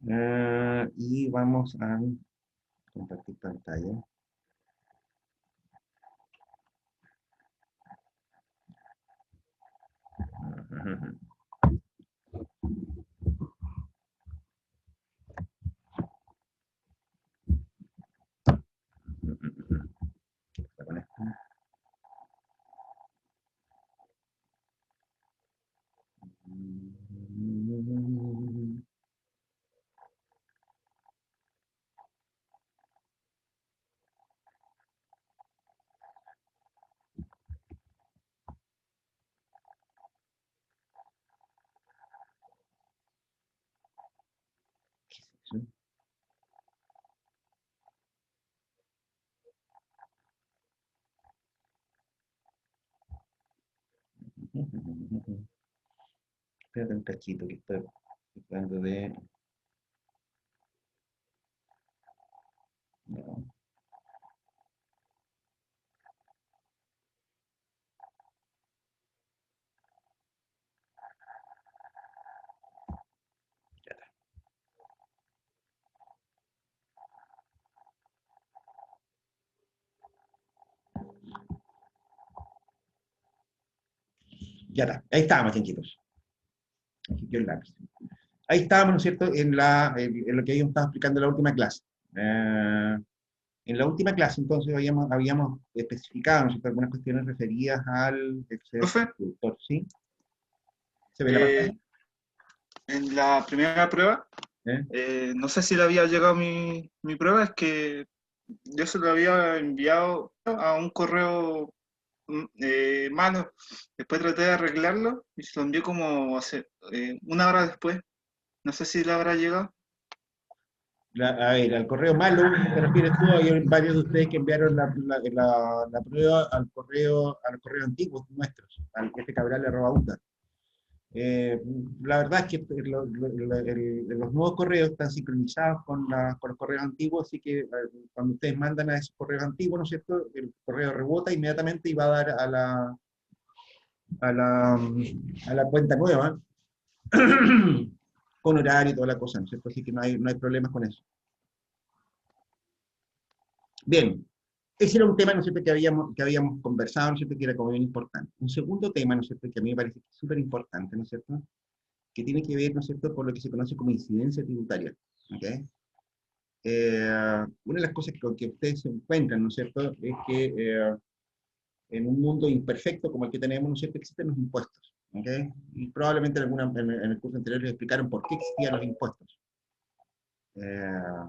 Y vamos a compartir pantalla. Con esto. Espérate un cachito que estoy tratando de... No, ya está. Ya está. Ahí estábamos, chanchitos. Aquí quedó el lápiz. Ahí estábamos, ¿no es cierto?, en lo que habíamos estado explicando en la última clase. En la última clase, entonces, habíamos especificado, ¿no es cierto?, algunas cuestiones referidas al Excel Profe, productor, ¿sí? ¿Se ve la pantalla? eh, en la primera prueba, ¿Eh? no sé si le había llegado mi prueba, es que yo se lo había enviado a un correo malo. Después traté de arreglarlo y se lo envié como hace una hora después. No sé si le habrá llegado. A ver, al correo malo, ¿te refieres tú? Hay varios de ustedes que enviaron la prueba al correo antiguo nuestros, al fcabral@UTA. La verdad es que los nuevos correos están sincronizados con los correos antiguos, así que cuando ustedes mandan a esos correos antiguos, ¿no es cierto?, el correo rebota inmediatamente y va a dar a la, a la cuenta nueva, con horario y toda la cosa, ¿no es cierto? Así que no hay problemas con eso. Bien, ese era un tema, ¿no es cierto?, que habíamos conversado, ¿no es cierto?, que era como bien importante. Un segundo tema, ¿no es cierto?, que a mí me parece súper importante, ¿no es cierto?, que tiene que ver, ¿no es cierto?, por lo que se conoce como incidencia tributaria. ¿Okay? Una de las cosas con que ustedes se encuentran, ¿no es cierto?, es que en un mundo imperfecto como el que tenemos, ¿no es cierto?, existen los impuestos. ¿Okay? Y probablemente en el curso anterior les explicaron por qué existían los impuestos. Eh,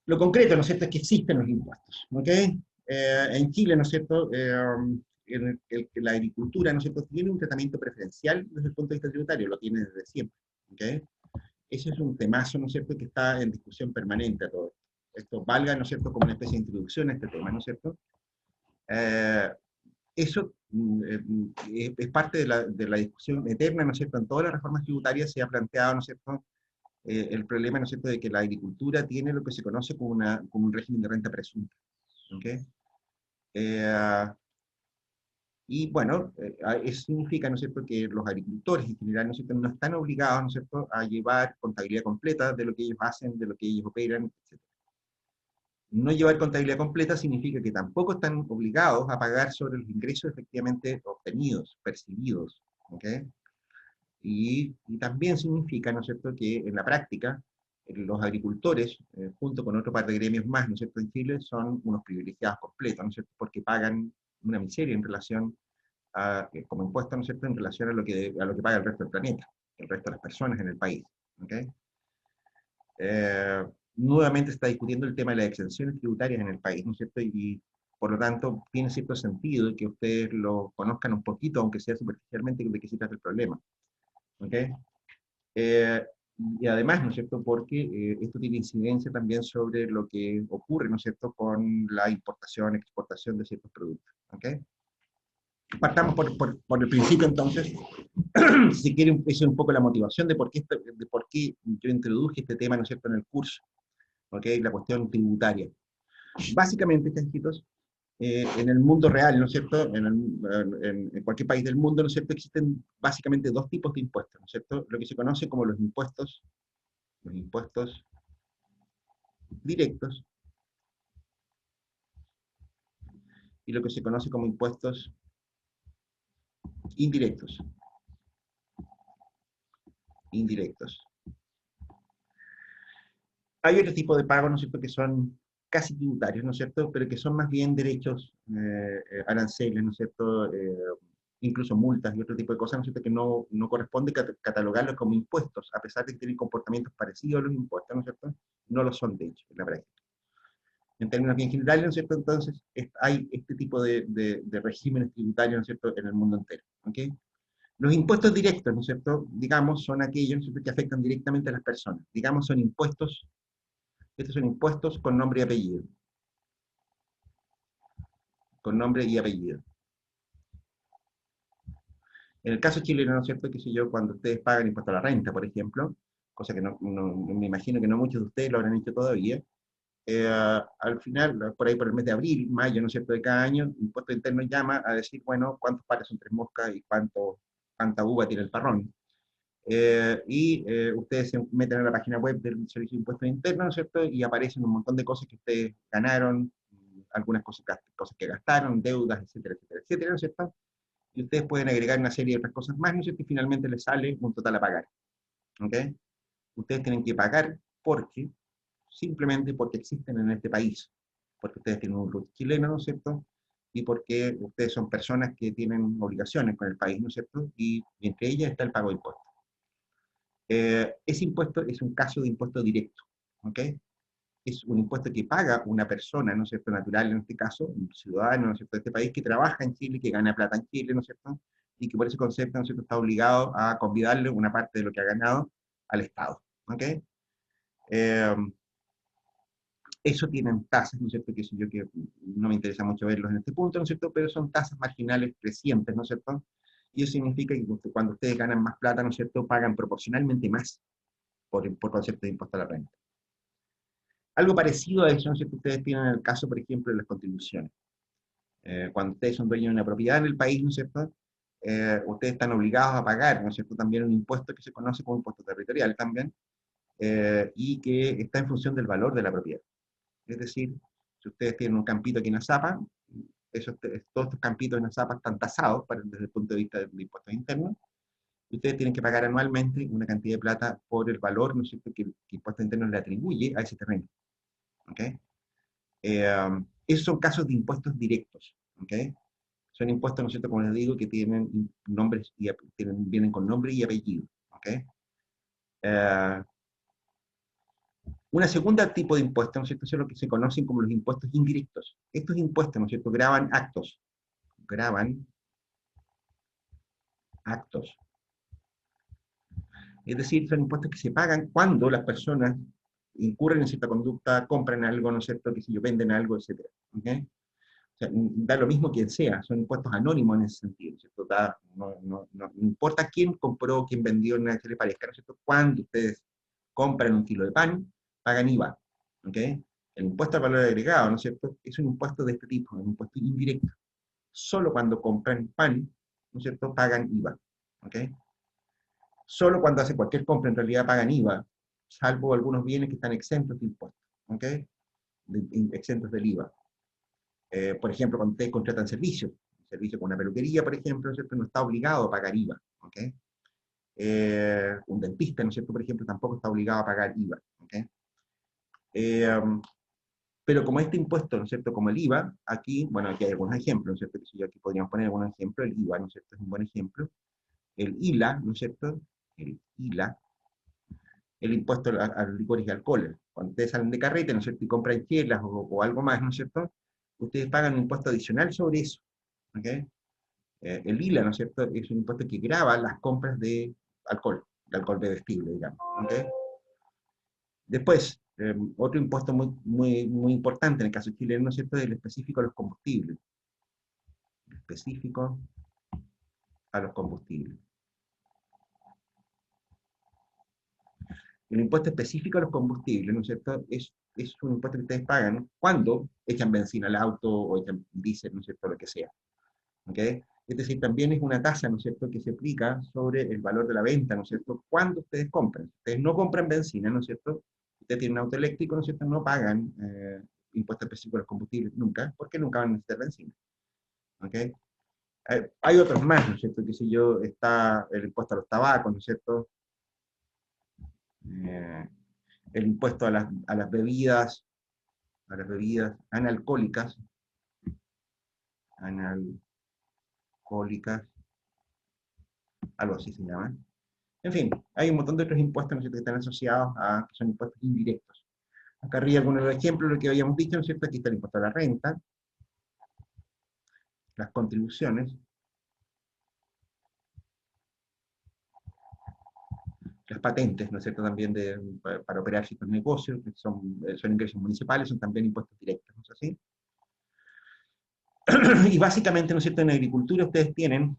lo concreto, ¿no es cierto?, es que existen los impuestos. ¿Okay? En Chile, ¿no es cierto?, la agricultura, ¿no es cierto?, tiene un tratamiento preferencial desde el punto de vista tributario, lo tiene desde siempre. ¿Okay? Ese es un temazo, ¿no es cierto?, que está en discusión permanente a todo esto. Esto valga, ¿no es cierto?, como una especie de introducción a este tema, ¿no es cierto? Eh, Eso es parte de la discusión eterna, ¿no es cierto? En todas las reformas tributarias se ha planteado, ¿no es cierto?, el problema, ¿no es cierto?, de que la agricultura tiene lo que se conoce como un régimen de renta presunta. ¿Okay? Eh, y bueno, eso significa, ¿no es cierto?, que los agricultores en general, ¿no es cierto?, no están obligados, ¿no es cierto?, a llevar contabilidad completa de lo que ellos hacen, de lo que ellos operan, etc. No llevar contabilidad completa significa que tampoco están obligados a pagar sobre los ingresos efectivamente obtenidos, percibidos. ¿Okay? Y también significa, ¿no es cierto?, que en la práctica los agricultores, junto con otro par de gremios más, ¿no es cierto?, en Chile, son unos privilegiados completos, ¿no es cierto?, porque pagan una miseria en relación como impuesto, ¿no es cierto?, en relación a lo que paga el resto del planeta, el resto de las personas en el país. ¿Okay? Eh, Nuevamente está discutiendo el tema de las exenciones tributarias en el país, ¿no es cierto? Y por lo tanto tiene cierto sentido que ustedes lo conozcan un poquito, aunque sea superficialmente, de qué se trata el problema. ¿Okay? Eh, y además, ¿no es cierto?, porque esto tiene incidencia también sobre lo que ocurre, ¿no es cierto?, con la importación, exportación de ciertos productos. ¿Okay? Partamos por el principio, entonces, si quieren, esa es un poco la motivación de por qué yo introduje este tema, ¿no es cierto?, en el curso. ¿Okay? La cuestión tributaria. Básicamente, chanchitos, en el mundo real, ¿no es cierto?, en cualquier país del mundo, ¿no es cierto?, existen básicamente dos tipos de impuestos, ¿no es cierto?, lo que se conoce como los impuestos los impuestos directos y lo que se conoce como impuestos indirectos. Indirectos. Hay otro tipo de pagos, ¿no es cierto?, que son casi tributarios, ¿no es cierto?, pero que son más bien derechos aranceles, ¿no es cierto?, incluso multas y otro tipo de cosas, ¿no es cierto?, que no corresponde catalogarlos como impuestos, a pesar de que tienen comportamientos parecidos a los impuestos, ¿no es cierto?, no lo son de hecho, en la práctica. En términos bien generales, ¿no es cierto?, entonces hay este tipo de regímenes tributarios, ¿no es cierto?, en el mundo entero, ¿ok? Los impuestos directos, ¿no es cierto?, digamos, son aquellos, ¿no es cierto?, que afectan directamente a las personas. Digamos, son impuestos, estos son impuestos con nombre y apellido. Con nombre y apellido. En el caso chileno, ¿no es cierto?, qué sé yo, cuando ustedes pagan impuesto a la renta, por ejemplo, cosa que me imagino que no muchos de ustedes lo habrán hecho todavía, al final, por ahí por el mes de abril, mayo, ¿no es cierto?, de cada año, Impuesto Interno llama a decir, bueno, cuántos pares son tres moscas y cuánta uva tiene el parrón. Ustedes se meten a la página web del Servicio de Impuestos Internos, ¿no es cierto?, y aparecen un montón de cosas que ustedes ganaron, algunas cosas que gastaron, deudas, etcétera, etcétera, etcétera, ¿no es cierto? Y ustedes pueden agregar una serie de otras cosas más, ¿no es cierto?, y finalmente les sale un total a pagar, ¿ok? Ustedes tienen que pagar simplemente porque existen en este país, porque ustedes tienen un RUT chileno, ¿no es cierto?, y porque ustedes son personas que tienen obligaciones con el país, ¿no es cierto?, y entre ellas está el pago de impuestos. Ese impuesto es un caso de impuesto directo, ¿ok? Es un impuesto que paga una persona, ¿no es cierto?, natural en este caso, un ciudadano, ¿no es cierto?, de este país que trabaja en Chile, que gana plata en Chile, ¿no es cierto?, y que por ese concepto, ¿no es cierto?, está obligado a convidarle una parte de lo que ha ganado al Estado, ¿ok? Eh, Eso tienen tasas, ¿no es cierto?, que eso yo que no me interesa mucho verlos en este punto, ¿no es cierto?, pero son tasas marginales crecientes, ¿no es cierto?, y eso significa que cuando ustedes ganan más plata, ¿no es cierto?, pagan proporcionalmente más por concepto de impuesto a la renta. Algo parecido a eso, ¿no es cierto?, ustedes tienen el caso, por ejemplo, de las contribuciones. Cuando ustedes son dueños de una propiedad en el país, ¿no es cierto?, ustedes están obligados a pagar, ¿no es cierto?, también un impuesto que se conoce como impuesto territorial también, y que está en función del valor de la propiedad. Es decir, si ustedes tienen un campito aquí en Azapa, todos estos campitos en Azapa están tasados desde el punto de vista de impuestos internos, y ustedes tienen que pagar anualmente una cantidad de plata por el valor, ¿no es cierto?, que el impuesto interno le atribuye a ese terreno. ¿Ok? Esos son casos de impuestos directos. ¿Ok? Son impuestos, ¿no es cierto?, como les digo, que tienen nombres y vienen con nombre y apellido. ¿Ok? Una segunda tipo de impuestos, ¿no es cierto?, son lo que se conocen como los impuestos indirectos. Estos impuestos, ¿no es cierto?, graban actos. Graban actos. Es decir, son impuestos que se pagan cuando las personas incurren en cierta conducta, compran algo, ¿no es cierto?, que si yo venden algo, etc. ¿Okay? O sea, da lo mismo quien sea, son impuestos anónimos en ese sentido, ¿cierto? No importa quién compró, quién vendió, nada que le parezca, ¿no es cierto? Cuando ustedes compran un kilo de pan, pagan IVA, ¿ok? El impuesto al valor agregado, ¿no es cierto?, es un impuesto de este tipo, un impuesto indirecto. Solo cuando compran pan, ¿no es cierto?, pagan IVA, ¿ok? Solo cuando hacen cualquier compra en realidad pagan IVA, salvo algunos bienes que están exentos de impuestos, ¿ok? Exentos del IVA. Por ejemplo, cuando ustedes contratan servicios, un servicio con una peluquería, por ejemplo, ¿no es cierto?, no está obligado a pagar IVA, ¿ok? Un dentista, ¿no es cierto?, por ejemplo, tampoco está obligado a pagar IVA, ¿ok? Pero como este impuesto, ¿no es cierto?, como el IVA, aquí, bueno, aquí hay algunos ejemplos, ¿no es cierto?, que si yo aquí podríamos poner algunos ejemplos, el IVA, ¿no es cierto?, es un buen ejemplo. El ILA, ¿no es cierto?, el ILA, el impuesto al licores y alcohol. Cuando ustedes salen de carrete, ¿no es cierto?, y compran chelas o algo más, ¿no es cierto?, ustedes pagan un impuesto adicional sobre eso, ¿ok? El ILA, ¿no es cierto?, es un impuesto que grava las compras de alcohol bebestible, digamos, ¿ok? Después, otro impuesto muy importante en el caso chileno, ¿no es cierto?, es el específico a los combustibles. Específico a los combustibles. El impuesto específico a los combustibles, ¿no es cierto?, es un impuesto que ustedes pagan cuando echan benzina al auto o echan diésel, ¿no es cierto?, lo que sea. ¿Ok? Es decir, también es una tasa, ¿no es cierto?, que se aplica sobre el valor de la venta, ¿no es cierto?, cuando ustedes compran. Ustedes no compran benzina, ¿no es cierto? Ustedes tienen un auto eléctrico, ¿no es cierto?, no pagan impuestos específicos a los combustibles nunca, porque nunca van a necesitar benzina. ¿Ok? Hay otros más, ¿no es cierto? Que si yo, está el impuesto a los tabacos, ¿no es cierto? Eh, el impuesto a las bebidas analcohólicas, analcohólicas, algo así se llama. En fin, hay un montón de otros impuestos, ¿no es cierto?, que están asociados a, que son impuestos indirectos. Acá arriba algunos de los ejemplos de lo que habíamos dicho, ¿no es cierto? Aquí está el impuesto a la renta, las contribuciones, las patentes, ¿no es cierto?, también para operar ciertos negocios, que son ingresos municipales, son también impuestos directos, ¿no es así? Y básicamente, ¿no es cierto?, en agricultura ustedes tienen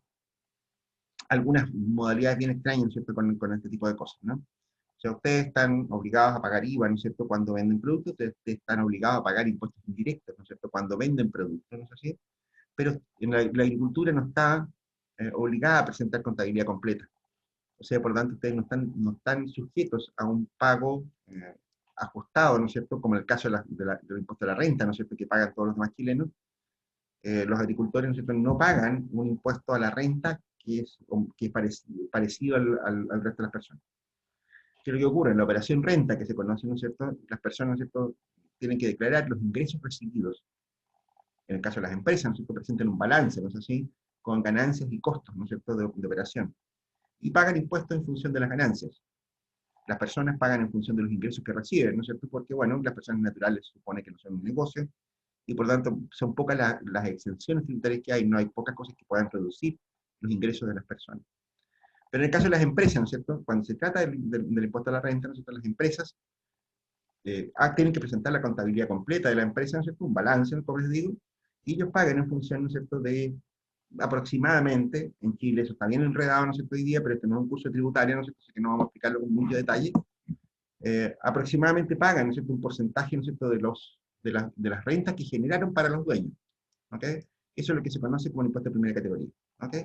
algunas modalidades bien extrañas, ¿no es cierto?, con este tipo de cosas, ¿no? O sea, ustedes están obligados a pagar IVA, ¿no es cierto?, cuando venden productos, ustedes están obligados a pagar impuestos indirectos, ¿no es cierto?, cuando venden productos, ¿no es así? Pero en la agricultura no está obligada a presentar contabilidad completa. O sea, por lo tanto, ustedes no están sujetos a un pago ajustado, ¿no es cierto?, como en el caso del impuesto a la renta, ¿no es cierto?, que pagan todos los demás chilenos. Los agricultores, ¿no es cierto?, no pagan un impuesto a la renta que es parecido al resto de las personas. ¿Qué es lo que ocurre? En la operación renta, que se conoce, ¿no es cierto?, las personas, ¿no es cierto?, tienen que declarar los ingresos recibidos. En el caso de las empresas, ¿no es cierto?, presentan un balance, ¿no es así?, con ganancias y costos, ¿no es cierto?, de operación. Y pagan impuestos en función de las ganancias. Las personas pagan en función de los ingresos que reciben, ¿no es cierto?, porque, bueno, las personas naturales se supone que no son un negocio, y por lo tanto son pocas las exenciones tributarias que hay, no hay pocas cosas que puedan reducir los ingresos de las personas. Pero en el caso de las empresas, ¿no es cierto?, cuando se trata del impuesto a la renta, ¿no es cierto?, las empresas tienen que presentar la contabilidad completa de la empresa, ¿no es cierto?, un balance, como les digo, y ellos pagan en función, ¿no es cierto?, de aproximadamente, en Chile eso está bien enredado, ¿no es cierto?, hoy día, pero este no es un curso tributario, ¿no es cierto?, así que no vamos a explicarlo con mucho detalle, aproximadamente pagan, ¿no es cierto?, un porcentaje, ¿no es cierto?, de las rentas que generaron para los dueños, ¿ok? Eso es lo que se conoce como el impuesto de primera categoría, ¿ok?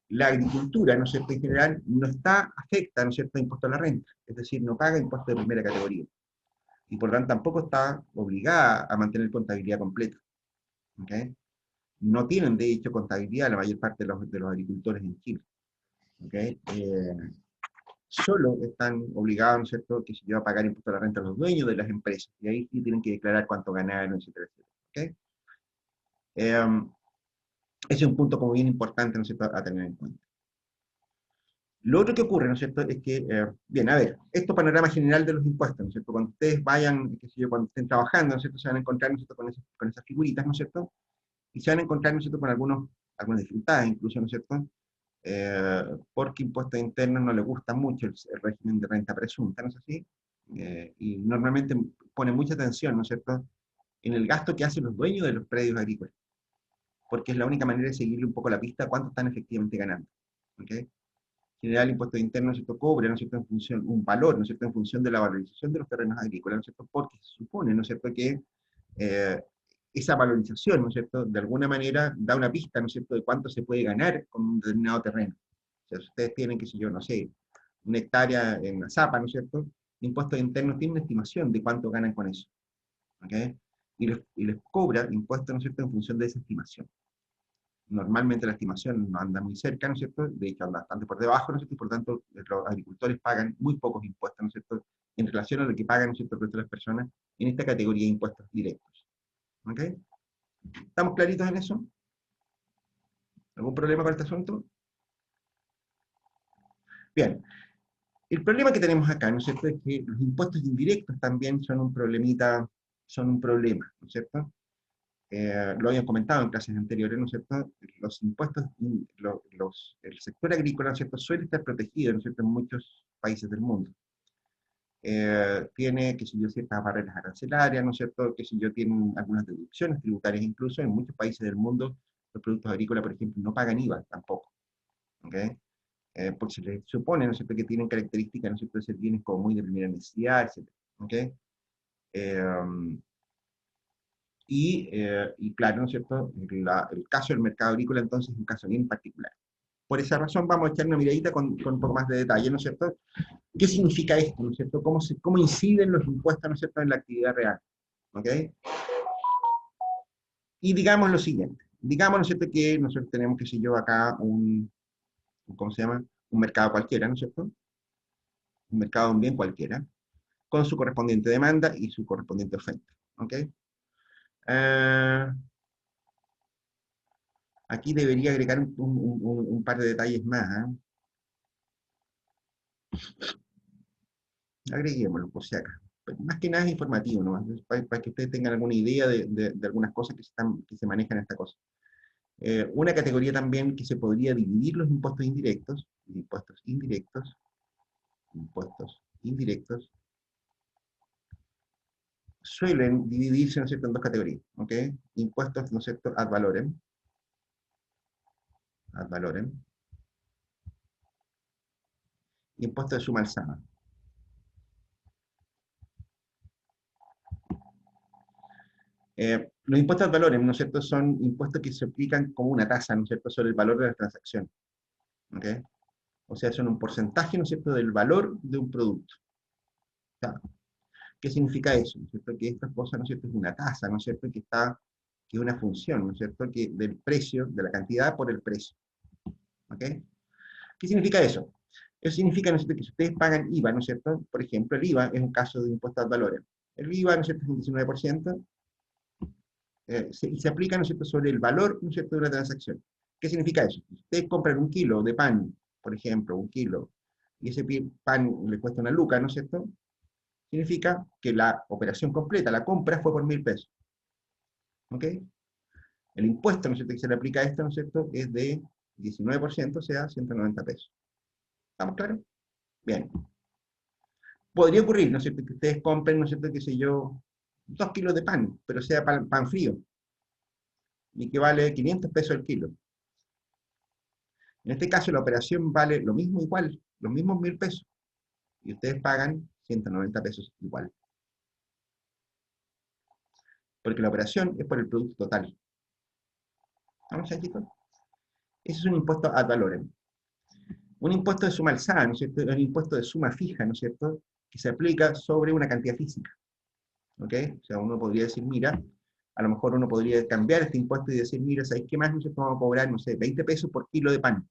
La agricultura, ¿no es cierto?, en general, no está afecta, ¿no es cierto?, a impuesto a la renta, es decir, no paga impuesto de primera categoría, y por tanto tampoco está obligada a mantener contabilidad completa, ¿ok? No tienen, de hecho, contabilidad la mayor parte de los agricultores en Chile, ¿ok? Solo están obligados, ¿no es cierto?, que se lleva a pagar impuesto a la renta a los dueños de las empresas, y ahí sí tienen que declarar cuánto ganaron, etcétera, etcétera, ¿ok? Ese es un punto como bien importante, ¿no es cierto?, a tener en cuenta. Lo otro que ocurre, ¿no es cierto?, es que, bien, a ver, esto panorama general de los impuestos, ¿no es cierto?, cuando ustedes vayan, qué sé yo, cuando estén trabajando, ¿no es cierto?, se van a encontrar, ¿no es cierto?, con esas figuritas, ¿no es cierto?, y se van a encontrar, ¿no es cierto?, con algunas dificultades, incluso, ¿no es cierto?, porque impuestos internos no les gusta mucho el régimen de renta presunta, ¿no es así? Y normalmente pone mucha atención, ¿no es cierto?, en el gasto que hacen los dueños de los predios agrícolas, porque es la única manera de seguirle un poco la pista a cuánto están efectivamente ganando, ¿ok? En general, el impuesto interno, ¿no es cierto?, cobra, ¿no es cierto?, en función, un valor, ¿no es cierto?, en función de la valorización de los terrenos agrícolas, ¿no es cierto?, porque se supone, ¿no es cierto?, que eh, esa valorización, ¿no es cierto?, de alguna manera da una pista, ¿no es cierto?, de cuánto se puede ganar con un determinado terreno. O sea, si ustedes tienen, qué sé yo, no sé, una hectárea en la zapa, ¿no es cierto?, impuestos internos tienen una estimación de cuánto ganan con eso, ¿ok? Y les cobra impuestos, ¿no es cierto?, en función de esa estimación. Normalmente la estimación no anda muy cerca, ¿no es cierto?, de hecho anda bastante por debajo, ¿no es cierto?, y por tanto los agricultores pagan muy pocos impuestos, ¿no es cierto?, en relación a lo que pagan, ¿no es cierto?, el resto de las personas en esta categoría de impuestos directos, ¿ok? ¿Estamos claritos en eso? ¿Algún problema con este asunto? Bien, el problema que tenemos acá, ¿no es cierto?, es que los impuestos indirectos también son un problemita, son un problema, ¿no es cierto? Lo habían comentado en clases anteriores, ¿no es cierto? Los impuestos, el sector agrícola, ¿no es cierto?, suele estar protegido, ¿no es cierto?, en muchos países del mundo. Tiene, qué sé yo, ciertas barreras arancelarias, ¿no es cierto?, qué sé yo, tienen algunas deducciones tributarias, incluso en muchos países del mundo, los productos agrícolas, por ejemplo, no pagan IVA tampoco, ¿ok? Porque se les supone, ¿no es cierto?, que tienen características, ¿no es cierto?, de ser bienes como muy de primera necesidad, etc., ¿ok? Y claro, ¿no es cierto? El caso del mercado agrícola entonces es un caso bien particular. Por esa razón vamos a echar una miradita con un poco más de detalle, ¿no es cierto? ¿Qué significa esto, ¿no es cierto? ¿Cómo inciden los impuestos, ¿no es cierto?, en la actividad real, ¿ok? Y digamos lo siguiente, digamos, ¿no es cierto?, que nosotros tenemos, qué sé yo, acá ¿cómo se llama? Un mercado cualquiera, ¿no es cierto? Un mercado de un bien cualquiera, con su correspondiente demanda y su correspondiente oferta, ¿ok? Eh, Aquí debería agregar un par de detalles más, ¿eh? Agreguémoslo, por si acaso. Pero más que nada es informativo, ¿no? Para que ustedes tengan alguna idea de algunas cosas que se manejan en esta cosa. Una categoría también que se podría dividir los impuestos indirectos, suelen dividirse, ¿no es cierto?, en dos categorías, ¿ok? Impuestos, ¿no es cierto?, ad valorem, impuestos de suma alzada. Los impuestos ad valorem, ¿no es cierto?, son impuestos que se aplican como una tasa, ¿no es cierto?, sobre el valor de la transacción, ¿ok? O sea, son un porcentaje, ¿no es cierto?, del valor de un producto. ¿Ya? ¿Qué significa eso? ¿No es cierto? Que esta cosa, ¿no es cierto?, es una tasa, ¿no es cierto?, que es una función, ¿no es cierto?, que del precio, de la cantidad por el precio. ¿Ok? ¿Qué significa eso? Eso significa, ¿no es cierto?, que si ustedes pagan IVA, ¿no es cierto?, por ejemplo, el IVA es un caso de impuesto al valor. El IVA, ¿no es cierto?, es un 19%, y se aplica, ¿no es cierto?, sobre el valor, ¿no es cierto?, de una transacción. ¿Qué significa eso? Si ustedes compran un kilo de pan, por ejemplo, un kilo, y ese pan le cuesta una luca, ¿no es cierto?, significa que la operación completa, la compra, fue por 1.000 pesos. ¿Ok? El impuesto, ¿no es cierto?, que se le aplica a esto, ¿no es cierto?, es de 19%, o sea, 190 pesos. ¿Estamos claros? Bien. Podría ocurrir, ¿no es cierto?, que ustedes compren, ¿no es cierto?, qué sé yo, 2 kilos de pan, pero sea pan frío, y que vale 500 pesos el kilo. En este caso, la operación vale lo mismo igual, los mismos 1.000 pesos, y ustedes pagan 190 pesos igual. Porque la operación es por el producto total. ¿Estamos ya, chicos? Ese es un impuesto ad valorem. Un impuesto de suma alzada, ¿no es cierto? Es un impuesto de suma fija, ¿no es cierto?, que se aplica sobre una cantidad física. ¿Ok? O sea, uno podría decir, mira, a lo mejor uno podría cambiar este impuesto y decir, mira, ¿sabéis qué más? No sé, vamos a cobrar, no sé, 20 pesos por kilo de pan.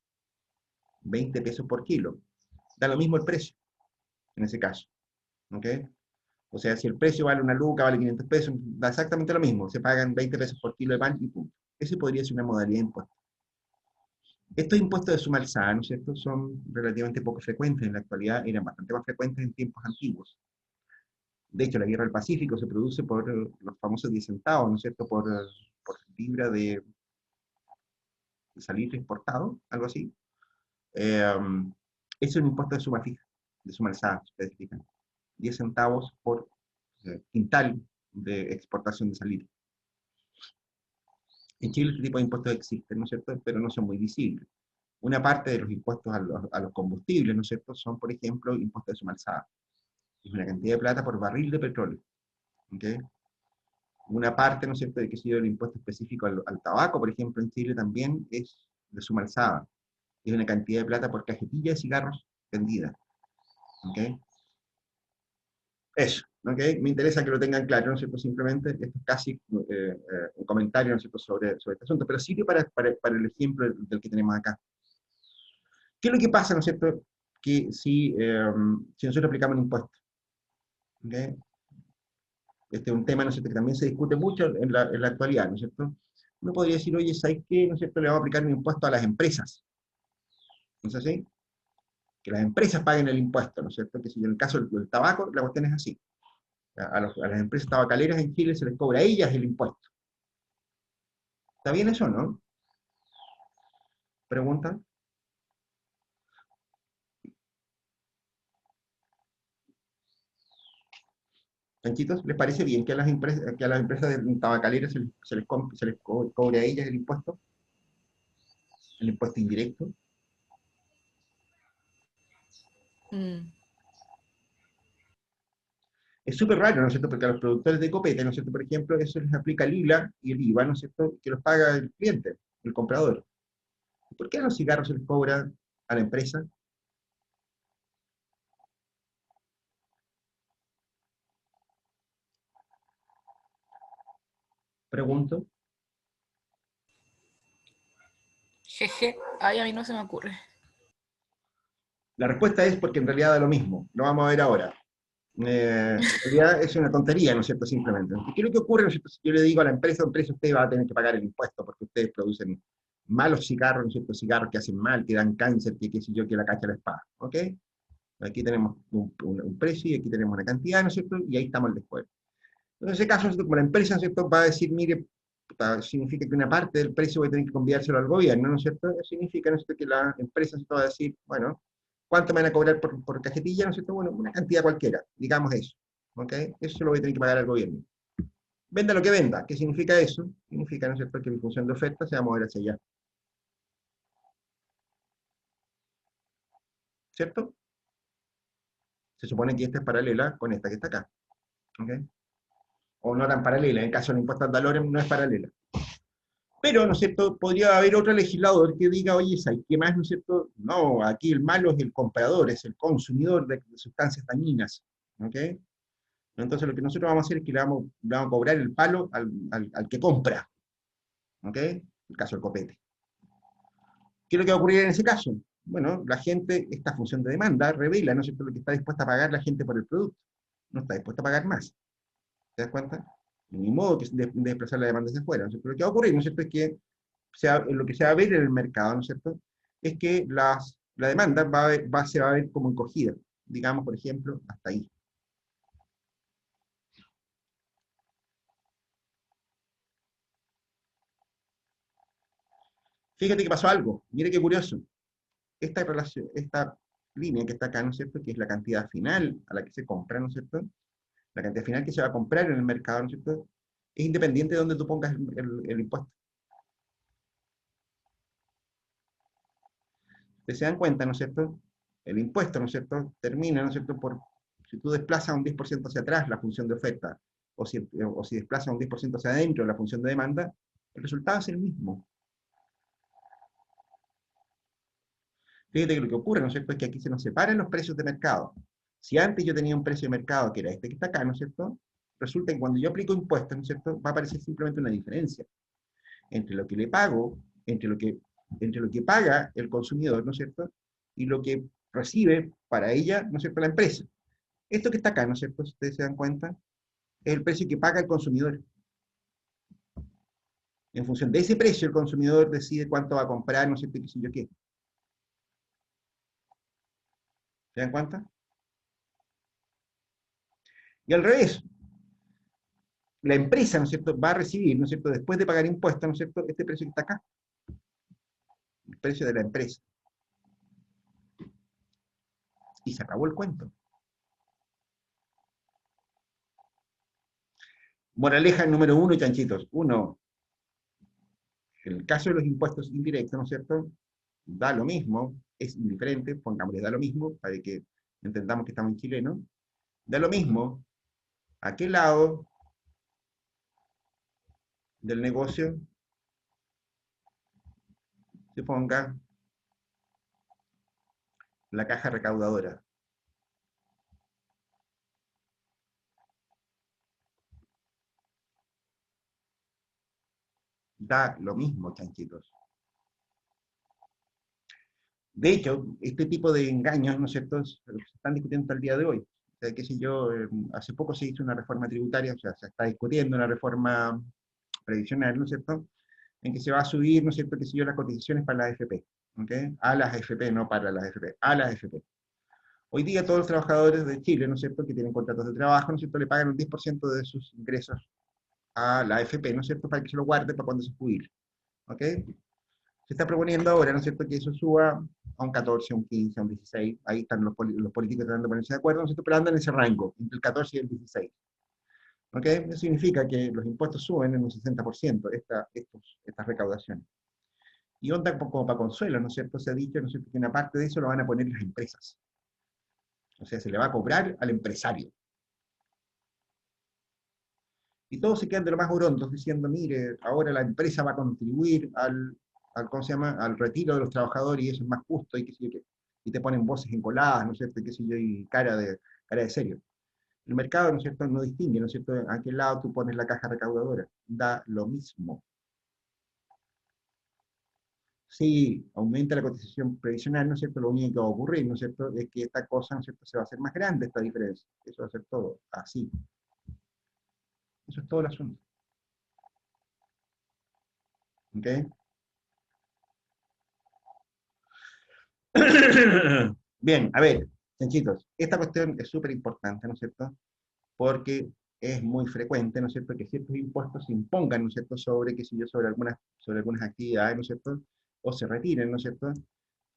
20 pesos por kilo. Da lo mismo el precio, en ese caso. ¿Ok? O sea, si el precio vale una luca, vale 500 pesos, da exactamente lo mismo. Se pagan 20 pesos por kilo de pan y punto. Ese podría ser una modalidad de impuesto. Estos impuestos de suma alzada, ¿no es cierto?, son relativamente poco frecuentes en la actualidad, eran bastante más frecuentes en tiempos antiguos. De hecho, la guerra del Pacífico se produce por los famosos 10 centavos, ¿no es cierto?, por libra de salitre exportado, algo así. Eh, es un impuesto de suma fija, de suma alzada, si ustedes fijan. 10 centavos por quintal de exportación de salitre. En Chile este tipo de impuestos existen, ¿no es cierto?, pero no son muy visibles. Una parte de los impuestos a los combustibles, ¿no es cierto?, son, por ejemplo, impuestos de suma alzada. Es una cantidad de plata por barril de petróleo. ¿Okay? Una parte, ¿no es cierto?, de que sido el impuesto específico al tabaco, por ejemplo, en Chile también es de suma alzada. Es una cantidad de plata por cajetilla de cigarros vendida. ¿Ok? Eso. ¿Ok? Me interesa que lo tengan claro, ¿no es cierto? Simplemente esto es casi un comentario, ¿no es cierto?, sobre este asunto, pero sirve para el ejemplo del que tenemos acá. ¿Qué es lo que pasa, ¿no es cierto?, que si nosotros aplicamos un impuesto? ¿Okay? Este es un tema, ¿no es cierto?, que también se discute mucho en la actualidad, ¿no es cierto? Uno podría decir, oye, ¿sabes qué? ¿No es cierto? Le vamos a aplicar un impuesto a las empresas. ¿No es así? Que las empresas paguen el impuesto, ¿no es cierto? Que si en el caso del tabaco, la cuestión es así. A las empresas tabacaleras en Chile se les cobra a ellas el impuesto. ¿Está bien eso, no? Pregunta. Panchitos, ¿les parece bien que a las empresas tabacaleras se les cobre a ellas el impuesto indirecto? Mm. Es súper raro, ¿no es cierto? Porque a los productores de copete, ¿no es cierto? Por ejemplo, eso les aplica el IVA y el IVA, ¿no es cierto? Que los paga el cliente, el comprador. ¿Por qué a los cigarros se les cobra a la empresa? Pregunto. Jeje, ay, a mí no se me ocurre. La respuesta es porque en realidad da lo mismo. Lo vamos a ver ahora. En realidad es una tontería, ¿no es cierto? Simplemente. ¿Qué es lo que ocurre, ¿no es cierto? Si yo le digo a la empresa, usted va a tener que pagar el impuesto porque ustedes producen malos cigarros, ¿no es cierto? Cigarros que hacen mal, que dan cáncer, que qué sé yo, que la cacha la espada. ¿Ok? Aquí tenemos un precio y aquí tenemos una cantidad, ¿no es cierto? Y ahí estamos el después. En ese caso, ¿no es cierto? Como la empresa, ¿no es cierto? Va a decir, mire, puta, significa que una parte del precio voy a tener que convidárselo al gobierno, ¿no es cierto? Eso significa, ¿no es cierto?, que la empresa se va a decir, bueno, ¿cuánto me van a cobrar por cajetilla? ¿No es cierto? Bueno, una cantidad cualquiera, digamos eso. ¿Ok? Eso se lo voy a tener que pagar al gobierno. Venda lo que venda. ¿Qué significa eso? Significa, ¿no es cierto?, que mi función de oferta se va a mover hacia allá. ¿Cierto? Se supone que esta es paralela con esta que está acá. ¿Ok? O no tan paralela. En el caso del impuesto al valor no es paralela. Pero, ¿no es cierto?, podría haber otro legislador que diga, oye, ¿sabes qué más, no es cierto? No, aquí el malo es el comprador, es el consumidor de sustancias dañinas. ¿Ok? Entonces lo que nosotros vamos a hacer es que le vamos a cobrar el palo al que compra. ¿Ok? El caso del copete. ¿Qué es lo que va a ocurrir en ese caso? Bueno, la gente, esta función de demanda, revela, ¿no es cierto?, lo que está dispuesta a pagar la gente por el producto. No está dispuesta a pagar más. ¿Te das cuenta? Ni modo que de desplazar la demanda hacia afuera. ¿No es cierto? Lo que va a ocurrir, ¿no es cierto?, es que lo que se va a ver en el mercado, ¿no es cierto?, es que la demanda se va a ver como encogida. Digamos, por ejemplo, hasta ahí. Fíjate que pasó algo. Mire qué curioso. Esta relación, esta línea que está acá, ¿no es cierto?, que es la cantidad final a la que se compra, ¿no es cierto?, la cantidad final que se va a comprar en el mercado, ¿no es cierto?, es independiente de donde tú pongas el impuesto. Ustedes se dan cuenta, ¿no es cierto?, el impuesto, ¿no es cierto?, termina, ¿no es cierto?, si tú desplazas un 10% hacia atrás la función de oferta, o si desplazas un 10% hacia adentro la función de demanda, el resultado es el mismo. Fíjate que lo que ocurre, ¿no es cierto?, es que aquí se nos separan los precios de mercado. Si antes yo tenía un precio de mercado que era este que está acá, ¿no es cierto?, resulta que cuando yo aplico impuestos, ¿no es cierto?, va a aparecer simplemente una diferencia entre lo que le pago, entre lo que paga el consumidor, ¿no es cierto?, y lo que recibe para ella, ¿no es cierto?, la empresa. Esto que está acá, ¿no es cierto?, si ustedes se dan cuenta, es el precio que paga el consumidor. En función de ese precio, el consumidor decide cuánto va a comprar, ¿no es cierto?, y qué sé yo qué. ¿Se dan cuenta? Y al revés, la empresa, ¿no es cierto?, va a recibir, ¿no es cierto?, después de pagar impuestos, ¿no es cierto?, este precio que está acá, el precio de la empresa. Y se acabó el cuento. Moraleja número 1, chanchitos. 1, en el caso de los impuestos indirectos, ¿no es cierto?, da lo mismo, es indiferente, pongámosle da lo mismo, para que entendamos que estamos en chileno, da lo mismo a qué lado del negocio se ponga la caja recaudadora. Da lo mismo, chanchitos. De hecho, este tipo de engaños, ¿no es cierto?, se están discutiendo hasta el día de hoy. O sea, qué sé yo, hace poco se hizo una reforma tributaria, o sea, se está discutiendo una reforma previsional, ¿no es cierto?, en que se va a subir, ¿no es cierto?, qué sé yo, las cotizaciones para las AFP, ¿ok? A las AFP, no para las AFP, a las AFP. Hoy día todos los trabajadores de Chile, ¿no es cierto?, que tienen contratos de trabajo, ¿no es cierto?, le pagan un 10% de sus ingresos a la AFP, ¿no es cierto?, para que se lo guarde para cuando se jubile, ¿ok? Se está proponiendo ahora, ¿no es cierto?, que eso suba a un 14, a un 15, a un 16, ahí están los políticos tratando de ponerse de acuerdo, ¿no es cierto?, pero andan en ese rango, entre el 14 y el 16. ¿Ok? Eso significa que los impuestos suben en un 60%, estas recaudaciones. Y onda como para consuelo, ¿no es cierto? Se ha dicho, ¿no es cierto?, que una parte de eso lo van a poner las empresas. O sea, se le va a cobrar al empresario. Y todos se quedan de lo más orondos diciendo, mire, ahora la empresa va a contribuir ¿cómo se llama?, al retiro de los trabajadores y eso es más justo y qué sé yo qué. Y te ponen voces encoladas, ¿no es cierto?, y qué sé yo, y cara de serio. El mercado, ¿no es cierto?, no distingue, ¿no es cierto?, a qué lado tú pones la caja recaudadora. Da lo mismo. Si aumenta la cotización previsional, ¿no es cierto?, lo único que va a ocurrir, ¿no es cierto?, es que esta cosa, ¿no es cierto?, se va a hacer más grande, esta diferencia. Eso va a ser todo así. Eso es todo el asunto. ¿Ok? Bien, a ver, chanchitos, esta cuestión es súper importante, ¿no es cierto?, porque es muy frecuente, ¿no es cierto?, que ciertos impuestos se impongan, ¿no es cierto?, sobre, qué sé yo, sobre algunas actividades, ¿no es cierto?, o se retiren, ¿no es cierto?,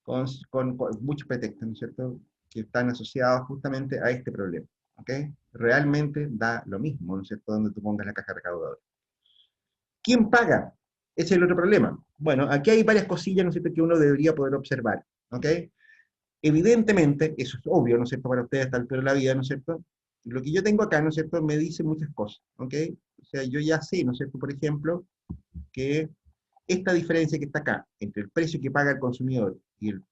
con muchos pretextos, ¿no es cierto?, que están asociados justamente a este problema, ¿ok? Realmente da lo mismo, ¿no es cierto?, donde tú pongas la caja recaudadora. ¿Quién paga? Ese es el otro problema. Bueno, aquí hay varias cosillas, ¿no es cierto?, que uno debería poder observar, ¿ok? Evidentemente, eso es obvio, ¿no es cierto?, para ustedes a esta altura de la vida, ¿no es cierto? Lo que yo tengo acá, ¿no es cierto?, me dice muchas cosas, ¿ok? O sea, yo ya sé, ¿no es cierto?, por ejemplo, que esta diferencia que está acá, entre el precio que paga el consumidor y el